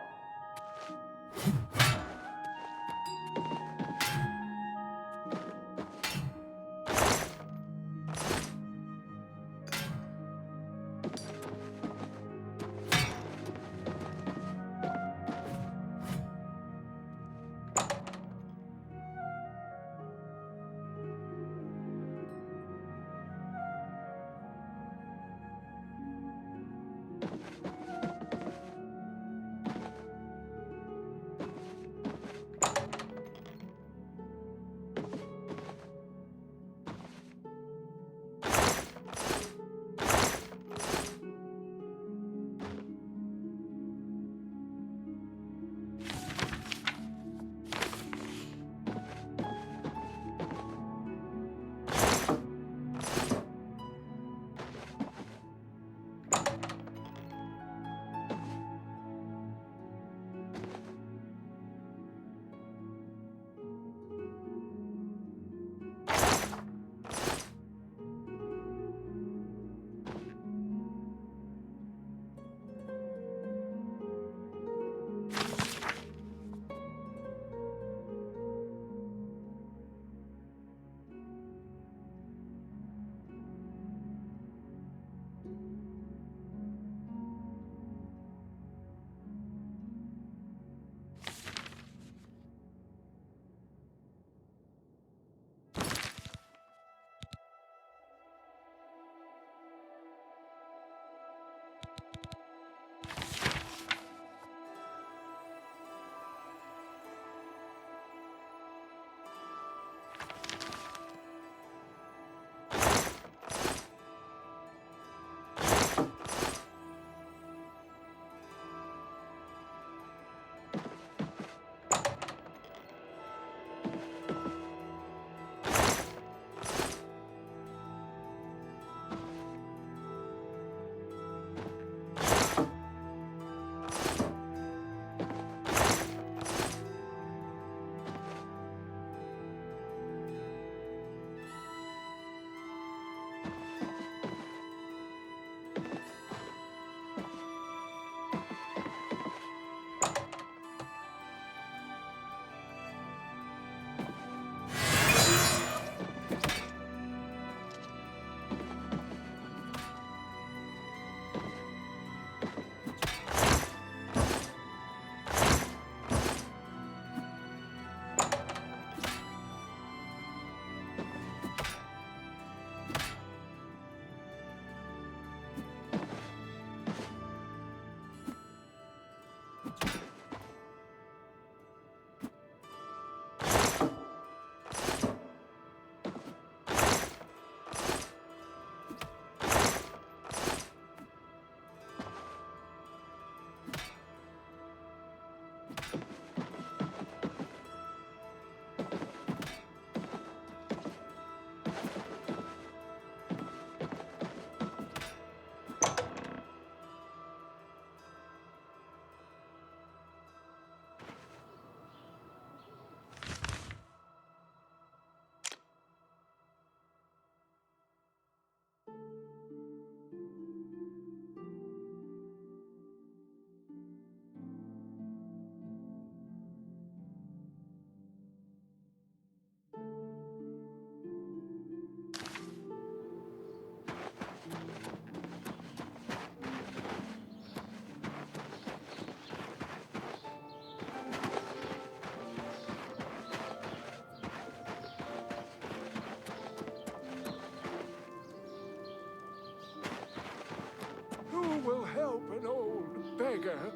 will help an old beggar.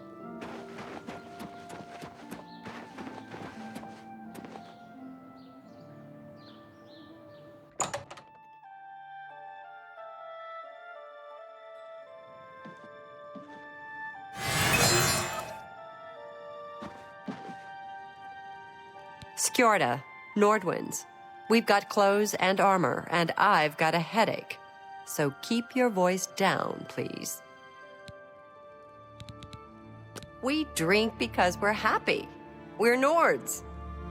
Skjorda, Nordwinds. We've got clothes and armor, and I've got a headache. So keep your voice down, please. We drink because we're happy. We're Nords.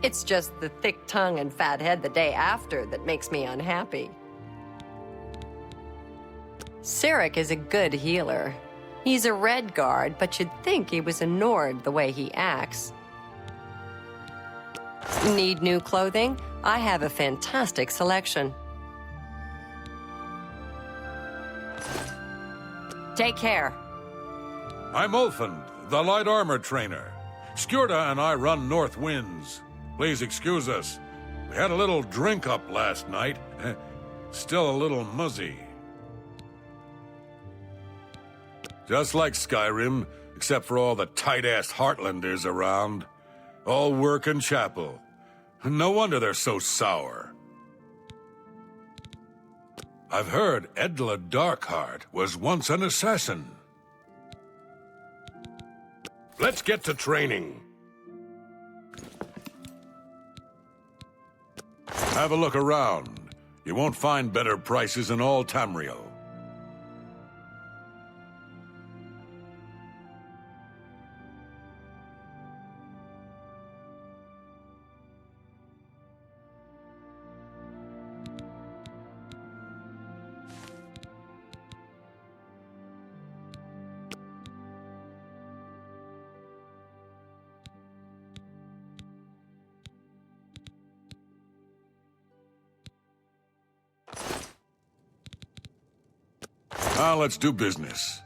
It's just the thick tongue and fat head the day after that makes me unhappy. Sarek is a good healer. He's a red guard, but you'd think he was a Nord the way he acts. Need new clothing? I have a fantastic selection. Take care. I'm Ulfund, the light armor trainer. Skjorda and I run North Winds. Please excuse us. We had a little drink up last night. Still a little muzzy. Just like Skyrim, except for all the tight-assed Heartlanders around. All work and chapel. No wonder they're so sour. I've heard Edla Dark-Heart was once an assassin. Let's get to training. Have a look around. You won't find better prices in all Tamriel. Now let's do business.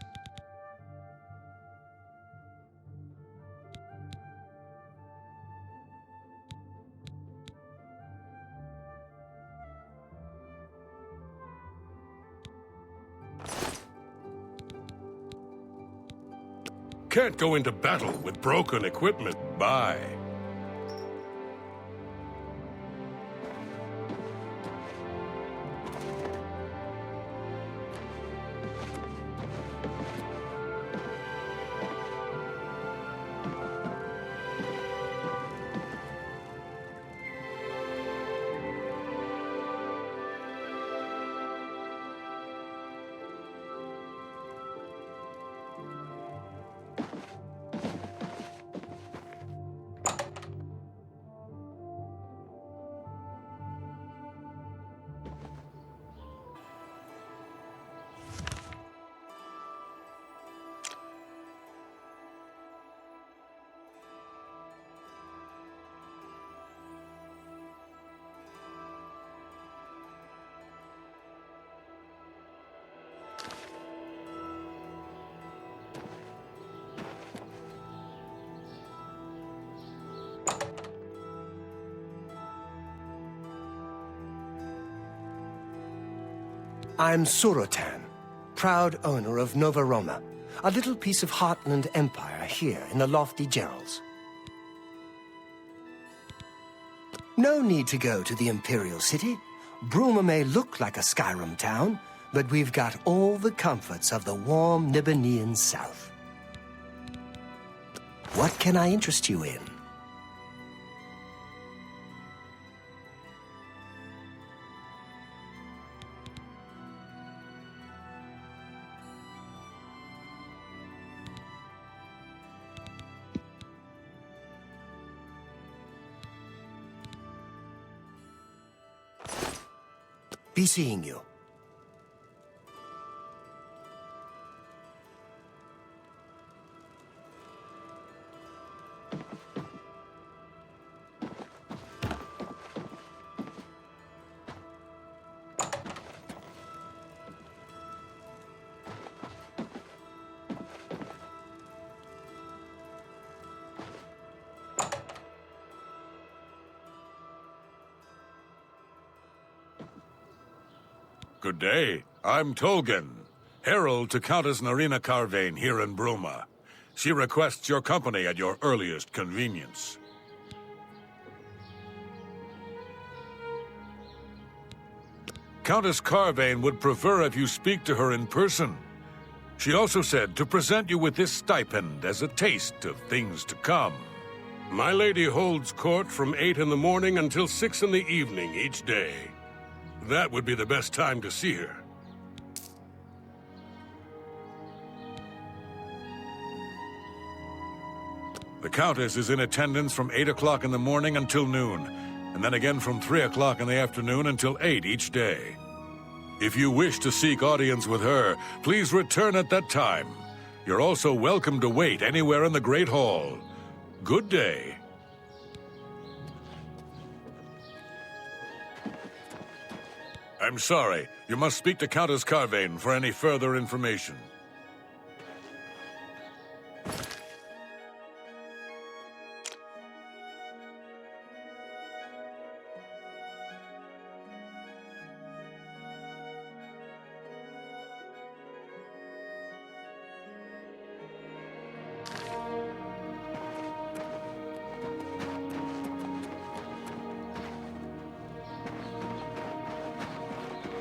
Can't go into battle with broken equipment. Bye. I'm Surotan, proud owner of Nova Roma, a little piece of Heartland Empire here in the lofty Gerals. No need to go to the Imperial City. Bruma may look like a Skyrim town, but we've got all the comforts of the warm Nibbanean South. What can I interest you in? Be seeing you. Good day. I'm Tolgan, herald to Countess Narina Carvain here in Bruma. She requests your company at your earliest convenience. Countess Carvain would prefer if you speak to her in person. She also said to present you with this stipend as a taste of things to come. My lady holds court from 8 in the morning until 6 in the evening each day. That would be the best time to see her. The Countess is in attendance from 8 o'clock in the morning until noon, and then again from 3 o'clock in the afternoon until 8 each day. If you wish to seek audience with her, please return at that time. You're also welcome to wait anywhere in the Great Hall. Good day. I'm sorry. You must speak to Countess Carvain for any further information.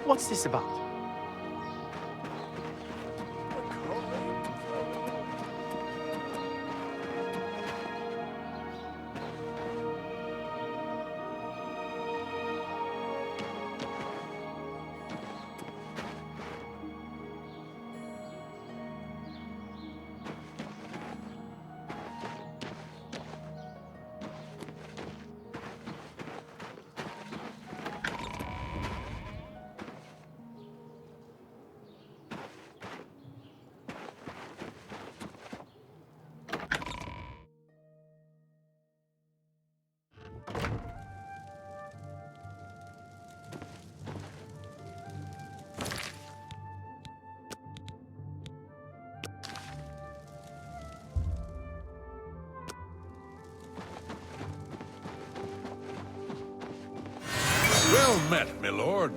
What's this about? Well met, my lord.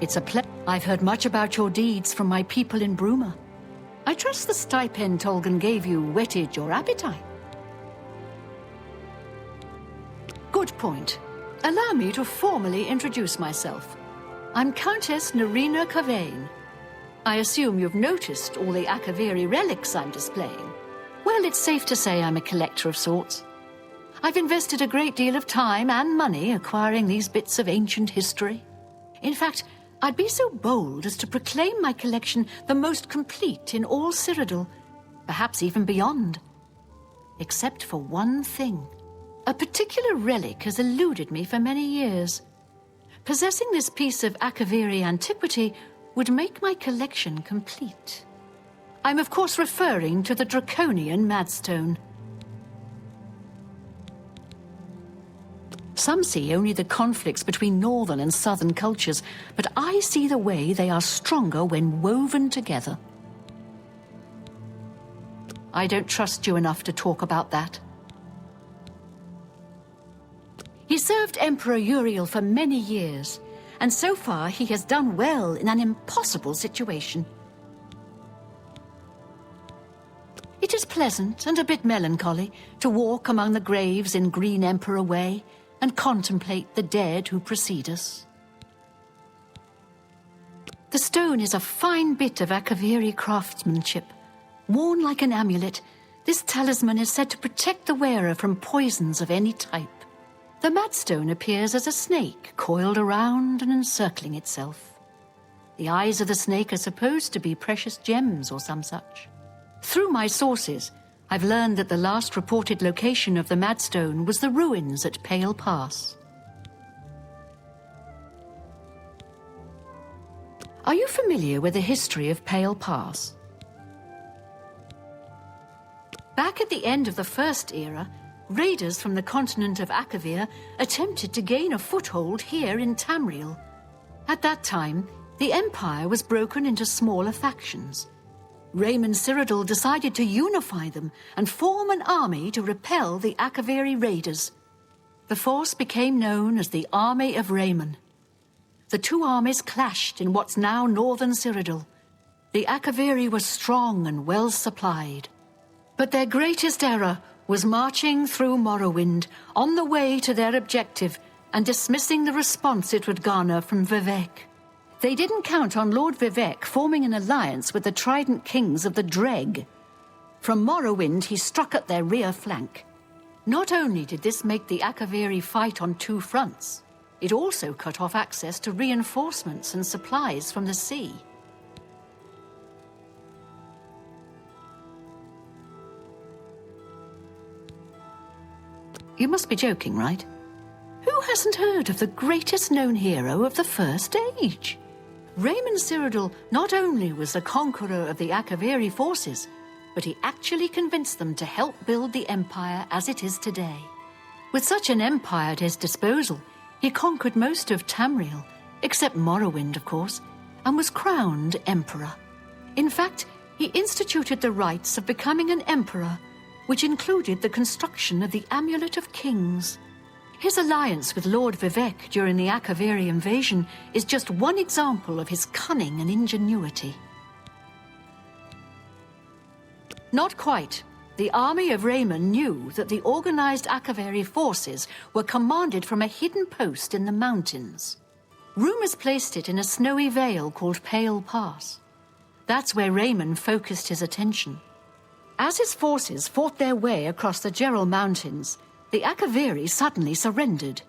It's a pleasure. I've heard much about your deeds from my people in Bruma. I trust the stipend Tolgan gave you whetted your appetite. Good point. Allow me to formally introduce myself. I'm Countess Narina Carvain. I assume you've noticed all the Akaviri relics I'm displaying. Well, it's safe to say I'm a collector of sorts. I've invested a great deal of time and money acquiring these bits of ancient history. In fact, I'd be so bold as to proclaim my collection the most complete in all Cyrodiil, perhaps even beyond. Except for one thing. A particular relic has eluded me for many years. Possessing this piece of Akaviri antiquity would make my collection complete. I'm of course referring to the Draconian Madstone. Some see only the conflicts between northern and southern cultures, but I see the way they are stronger when woven together. I don't trust you enough to talk about that. He served Emperor Uriel for many years, and so far he has done well in an impossible situation. It is pleasant and a bit melancholy to walk among the graves in Green Emperor Way and contemplate the dead who precede us. The stone is a fine bit of Akaviri craftsmanship. Worn like an amulet, this talisman is said to protect the wearer from poisons of any type. The Madstone appears as a snake coiled around and encircling itself. The eyes of the snake are supposed to be precious gems or some such. Through my sources, I've learned that the last reported location of the Madstone was the ruins at Pale Pass. Are you familiar with the history of Pale Pass? Back at the end of the First Era, raiders from the continent of Akavir attempted to gain a foothold here in Tamriel. At that time, the Empire was broken into smaller factions. Raymond Cyrodiil decided to unify them and form an army to repel the Akaviri raiders. The force became known as the Army of Raymond. The two armies clashed in what's now northern Cyrodiil. The Akaviri were strong and well supplied. But their greatest error was marching through Morrowind on the way to their objective and dismissing the response it would garner from Vivec. They didn't count on Lord Vivec forming an alliance with the Trident Kings of the Dreg. From Morrowind, he struck at their rear flank. Not only did this make the Akaviri fight on two fronts, it also cut off access to reinforcements and supplies from the sea. You must be joking, right? Who hasn't heard of the greatest known hero of the First Age? Raymond Cyrodiil not only was the conqueror of the Akaviri forces, but he actually convinced them to help build the empire as it is today. With such an empire at his disposal, he conquered most of Tamriel, except Morrowind, of course, and was crowned emperor. In fact, he instituted the rites of becoming an emperor, which included the construction of the Amulet of Kings. His alliance with Lord Vivec during the Akaviri invasion is just one example of his cunning and ingenuity. Not quite. The army of Raymond knew that the organized Akaviri forces were commanded from a hidden post in the mountains. Rumors placed it in a snowy vale called Pale Pass. That's where Raymond focused his attention. As his forces fought their way across the Gerald Mountains, the Akaviri suddenly surrendered.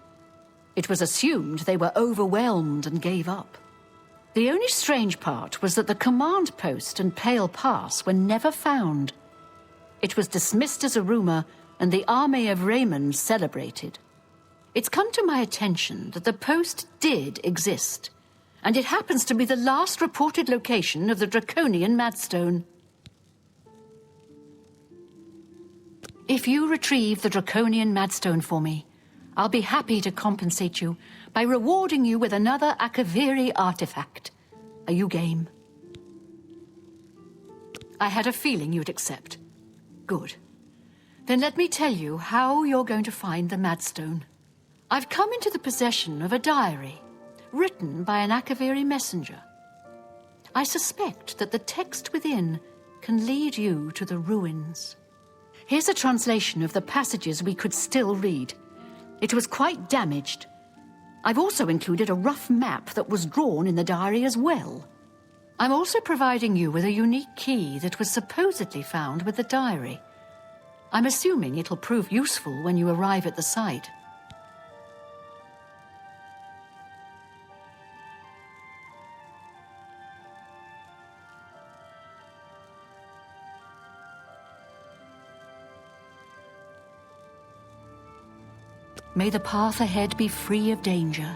It was assumed they were overwhelmed and gave up. The only strange part was that the command post and Pale Pass were never found. It was dismissed as a rumor, and the army of Raymond celebrated. It's come to my attention that the post did exist, and it happens to be the last reported location of the Draconian Madstone. If you retrieve the Draconian Madstone for me, I'll be happy to compensate you by rewarding you with another Akaviri artifact. Are you game? I had a feeling you'd accept. Good. Then let me tell you how you're going to find the Madstone. I've come into the possession of a diary, written by an Akaviri messenger. I suspect that the text within can lead you to the ruins. Here's a translation of the passages we could still read. It was quite damaged. I've also included a rough map that was drawn in the diary as well. I'm also providing you with a unique key that was supposedly found with the diary. I'm assuming it'll prove useful when you arrive at the site. May the path ahead be free of danger.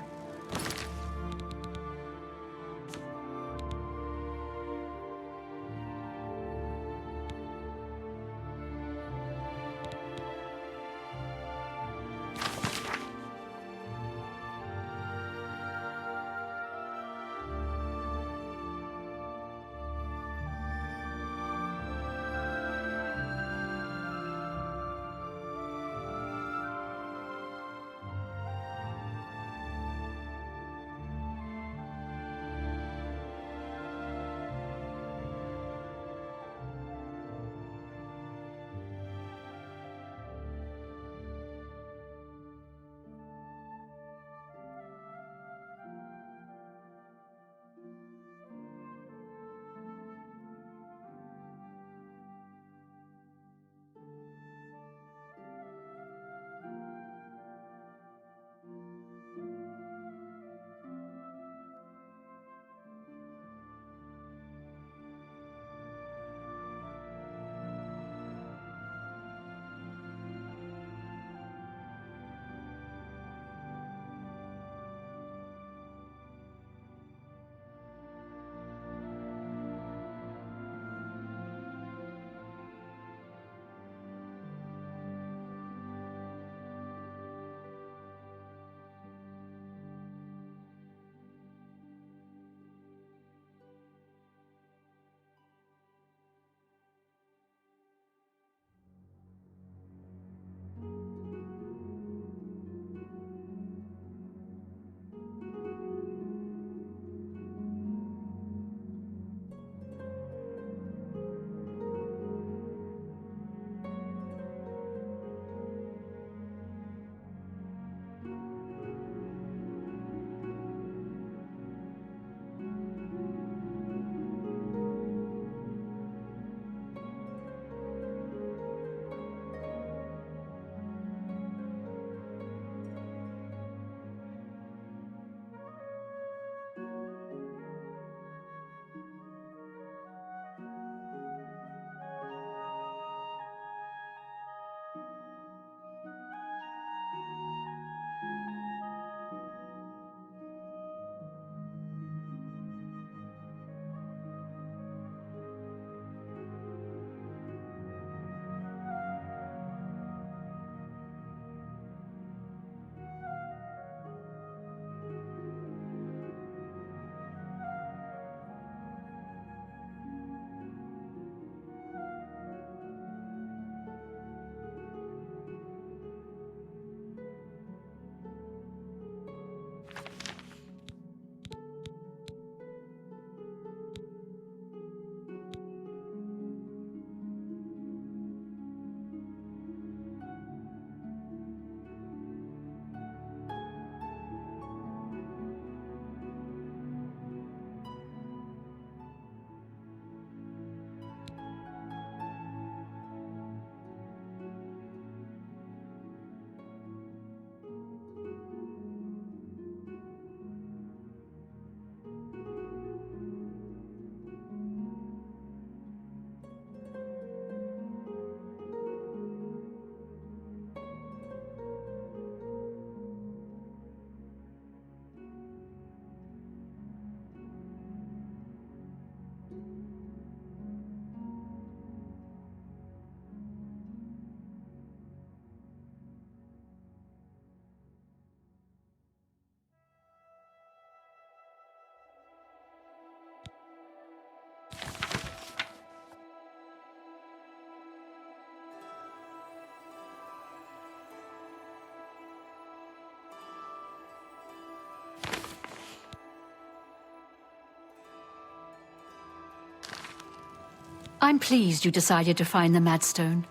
I'm pleased you decided to find the Madstone.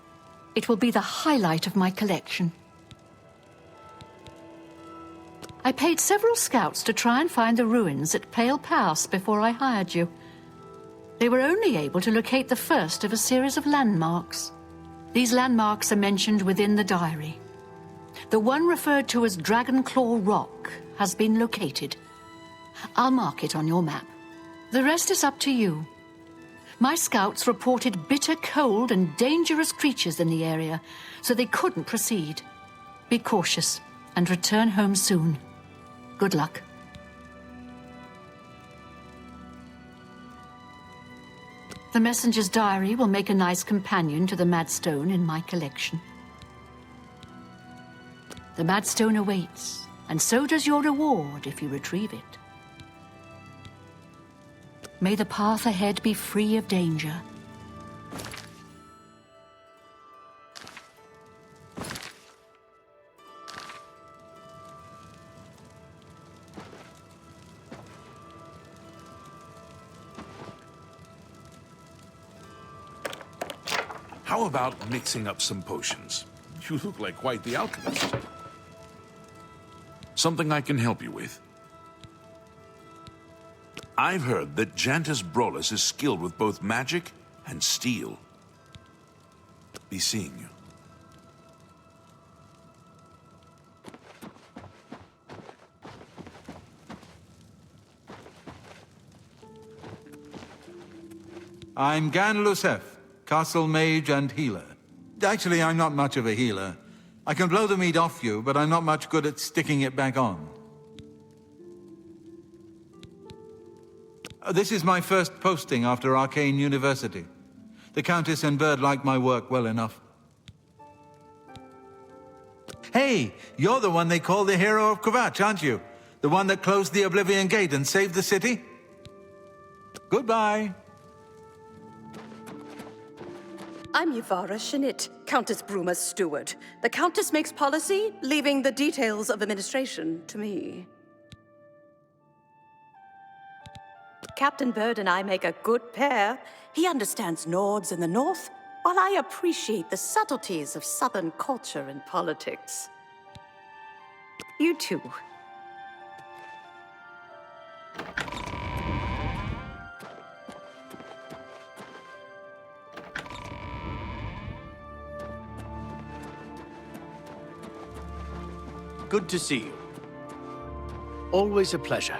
It will be the highlight of my collection. I paid several scouts to try and find the ruins at Pale Pass before I hired you. They were only able to locate the first of a series of landmarks. These landmarks are mentioned within the diary. The one referred to as Dragonclaw Rock has been located. I'll mark it on your map. The rest is up to you. My scouts reported bitter cold and dangerous creatures in the area, so they couldn't proceed. Be cautious and return home soon. Good luck. The messenger's diary will make a nice companion to the Madstone in my collection. The Madstone awaits, and so does your reward if you retrieve it. May the path ahead be free of danger. How about mixing up some potions? You look like quite the alchemist. Something I can help you with? I've heard that Jantis Brolus is skilled with both magic and steel. Be seeing you. I'm Gan Lusef, castle mage and healer. Actually, I'm not much of a healer. I can blow the meat off you, but I'm not much good at sticking it back on. This is my first posting after Arcane University. The Countess and Bird like my work well enough. Hey, you're the one they call the hero of Kvatch, aren't you? The one that closed the Oblivion Gate and saved the city? Goodbye. I'm Yvara Shinit, Countess Bruma's steward. The Countess makes policy, leaving the details of administration to me. Captain Bird and I make a good pair. He understands Nords in the north, while I appreciate the subtleties of southern culture and politics. You too. Good to see you. Always a pleasure.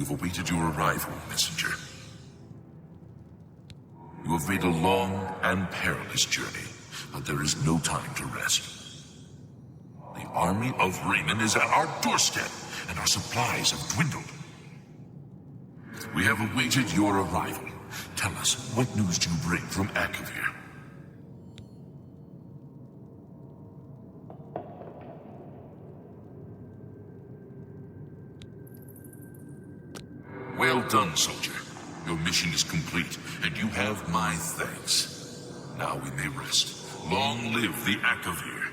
You've awaited your arrival, messenger. You have made a long and perilous journey, but there is no time to rest. The army of Raynil is at our doorstep, and our supplies have dwindled. We have awaited your arrival. Tell us, what news do you bring from Akavir? Well done, soldier. Your mission is complete, and you have my thanks. Now we may rest. Long live the Akavir.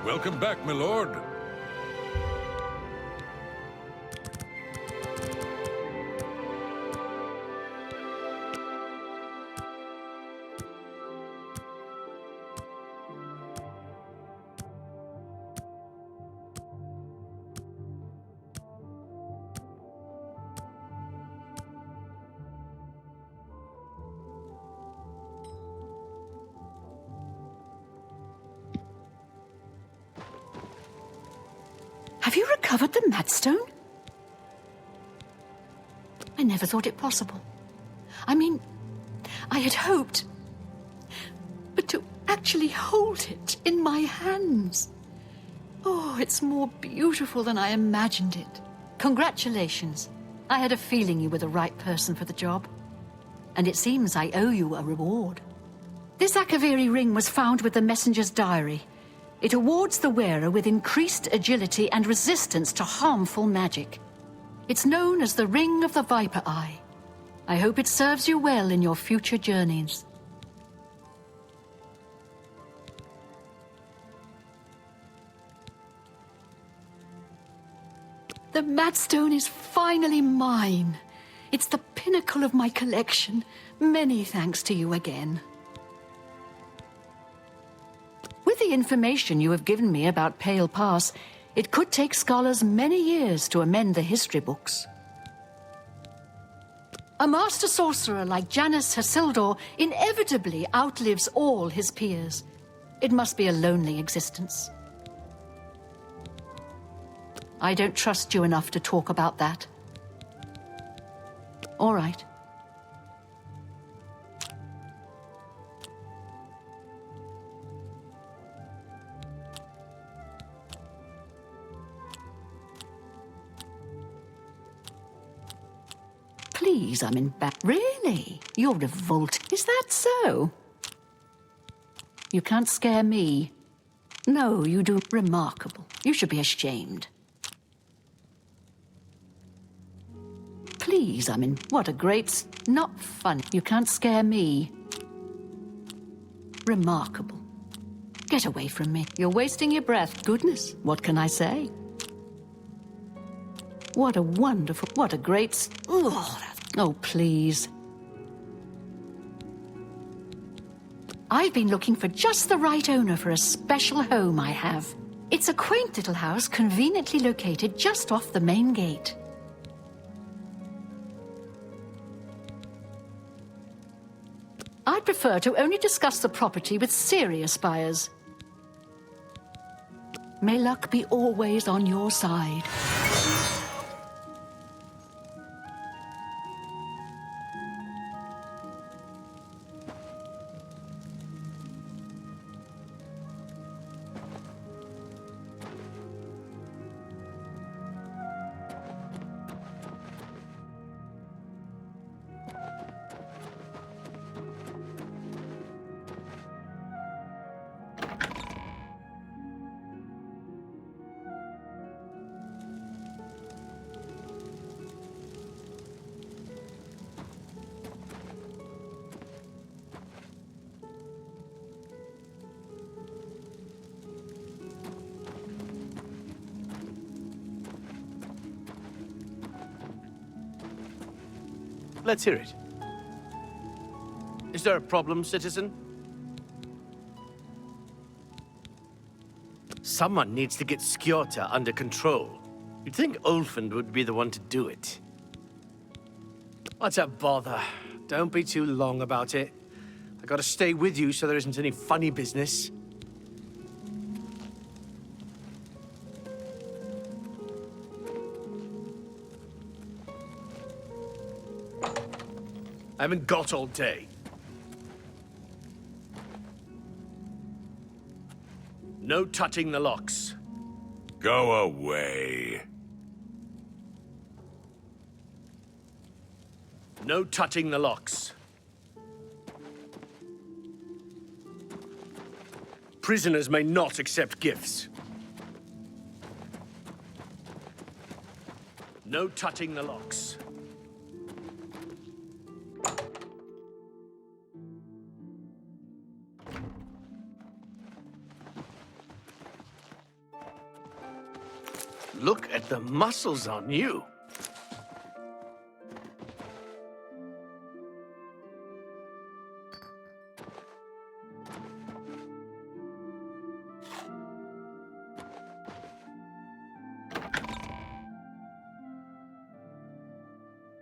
Welcome back, my lord. Have you recovered the Madstone? I never thought it possible. I mean, I had hoped. But to actually hold it in my hands. Oh, it's more beautiful than I imagined it. Congratulations. I had a feeling you were the right person for the job. And it seems I owe you a reward. This Akaviri ring was found with the messenger's diary. It awards the wearer with increased agility and resistance to harmful magic. It's known as the Ring of the Viper Eye. I hope it serves you well in your future journeys. The Madstone is finally mine. It's the pinnacle of my collection. Many thanks to you again. With the information you have given me about Pale Pass, it could take scholars many years to amend the history books. A master sorcerer like Janus Hasildor inevitably outlives all his peers. It must be a lonely existence. I don't trust you enough to talk about that. All right. Please, I'm in back. Really? You're revolting. Is that so? You can't scare me. No, you do. Remarkable. You should be ashamed. Please, I'm in. What a great. Not fun. You can't scare me. Remarkable. Get away from me. You're wasting your breath. Goodness, what can I say? What a wonderful. What a great. Oh, please. I've been looking for just the right owner for a special home I have. It's a quaint little house conveniently located just off the main gate. I'd prefer to only discuss the property with serious buyers. May luck be always on your side. Let's hear it. Is there a problem, citizen? Someone needs to get Skjorta under control. You'd think Ulfund would be the one to do it. What's a bother? Don't be too long about it. I gotta stay with you so there isn't any funny business. I haven't got all day. No touching the locks. Go away. No touching the locks. Prisoners may not accept gifts. No touching the locks. Look at the muscles on you.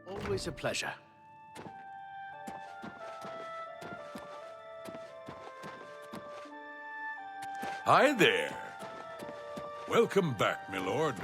Always a pleasure. Hi there. Welcome back, my lord.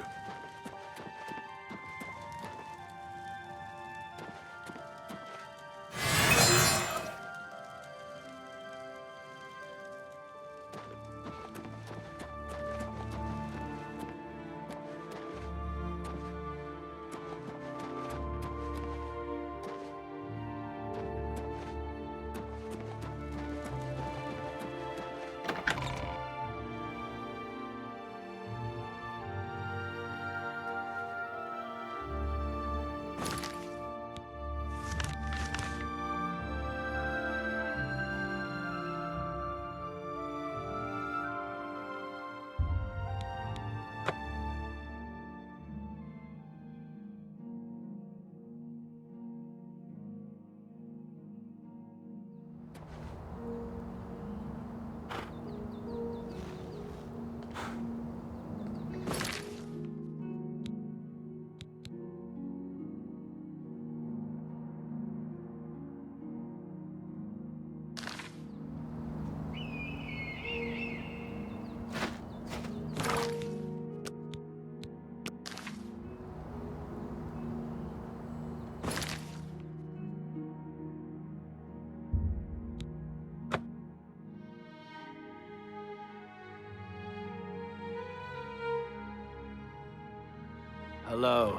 Hello.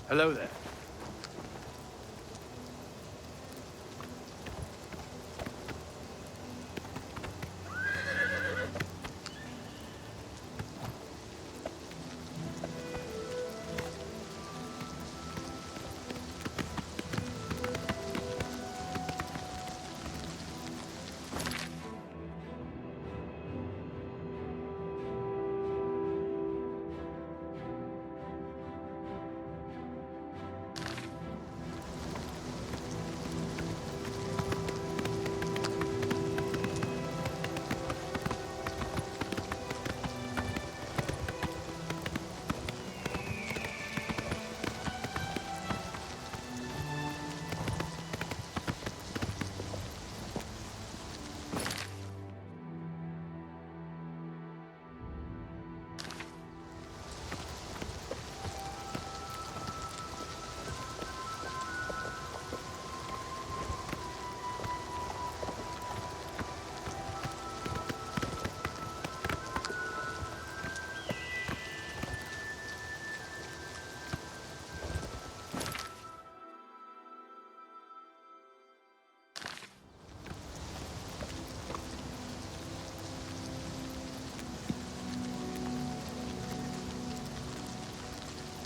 Hello there.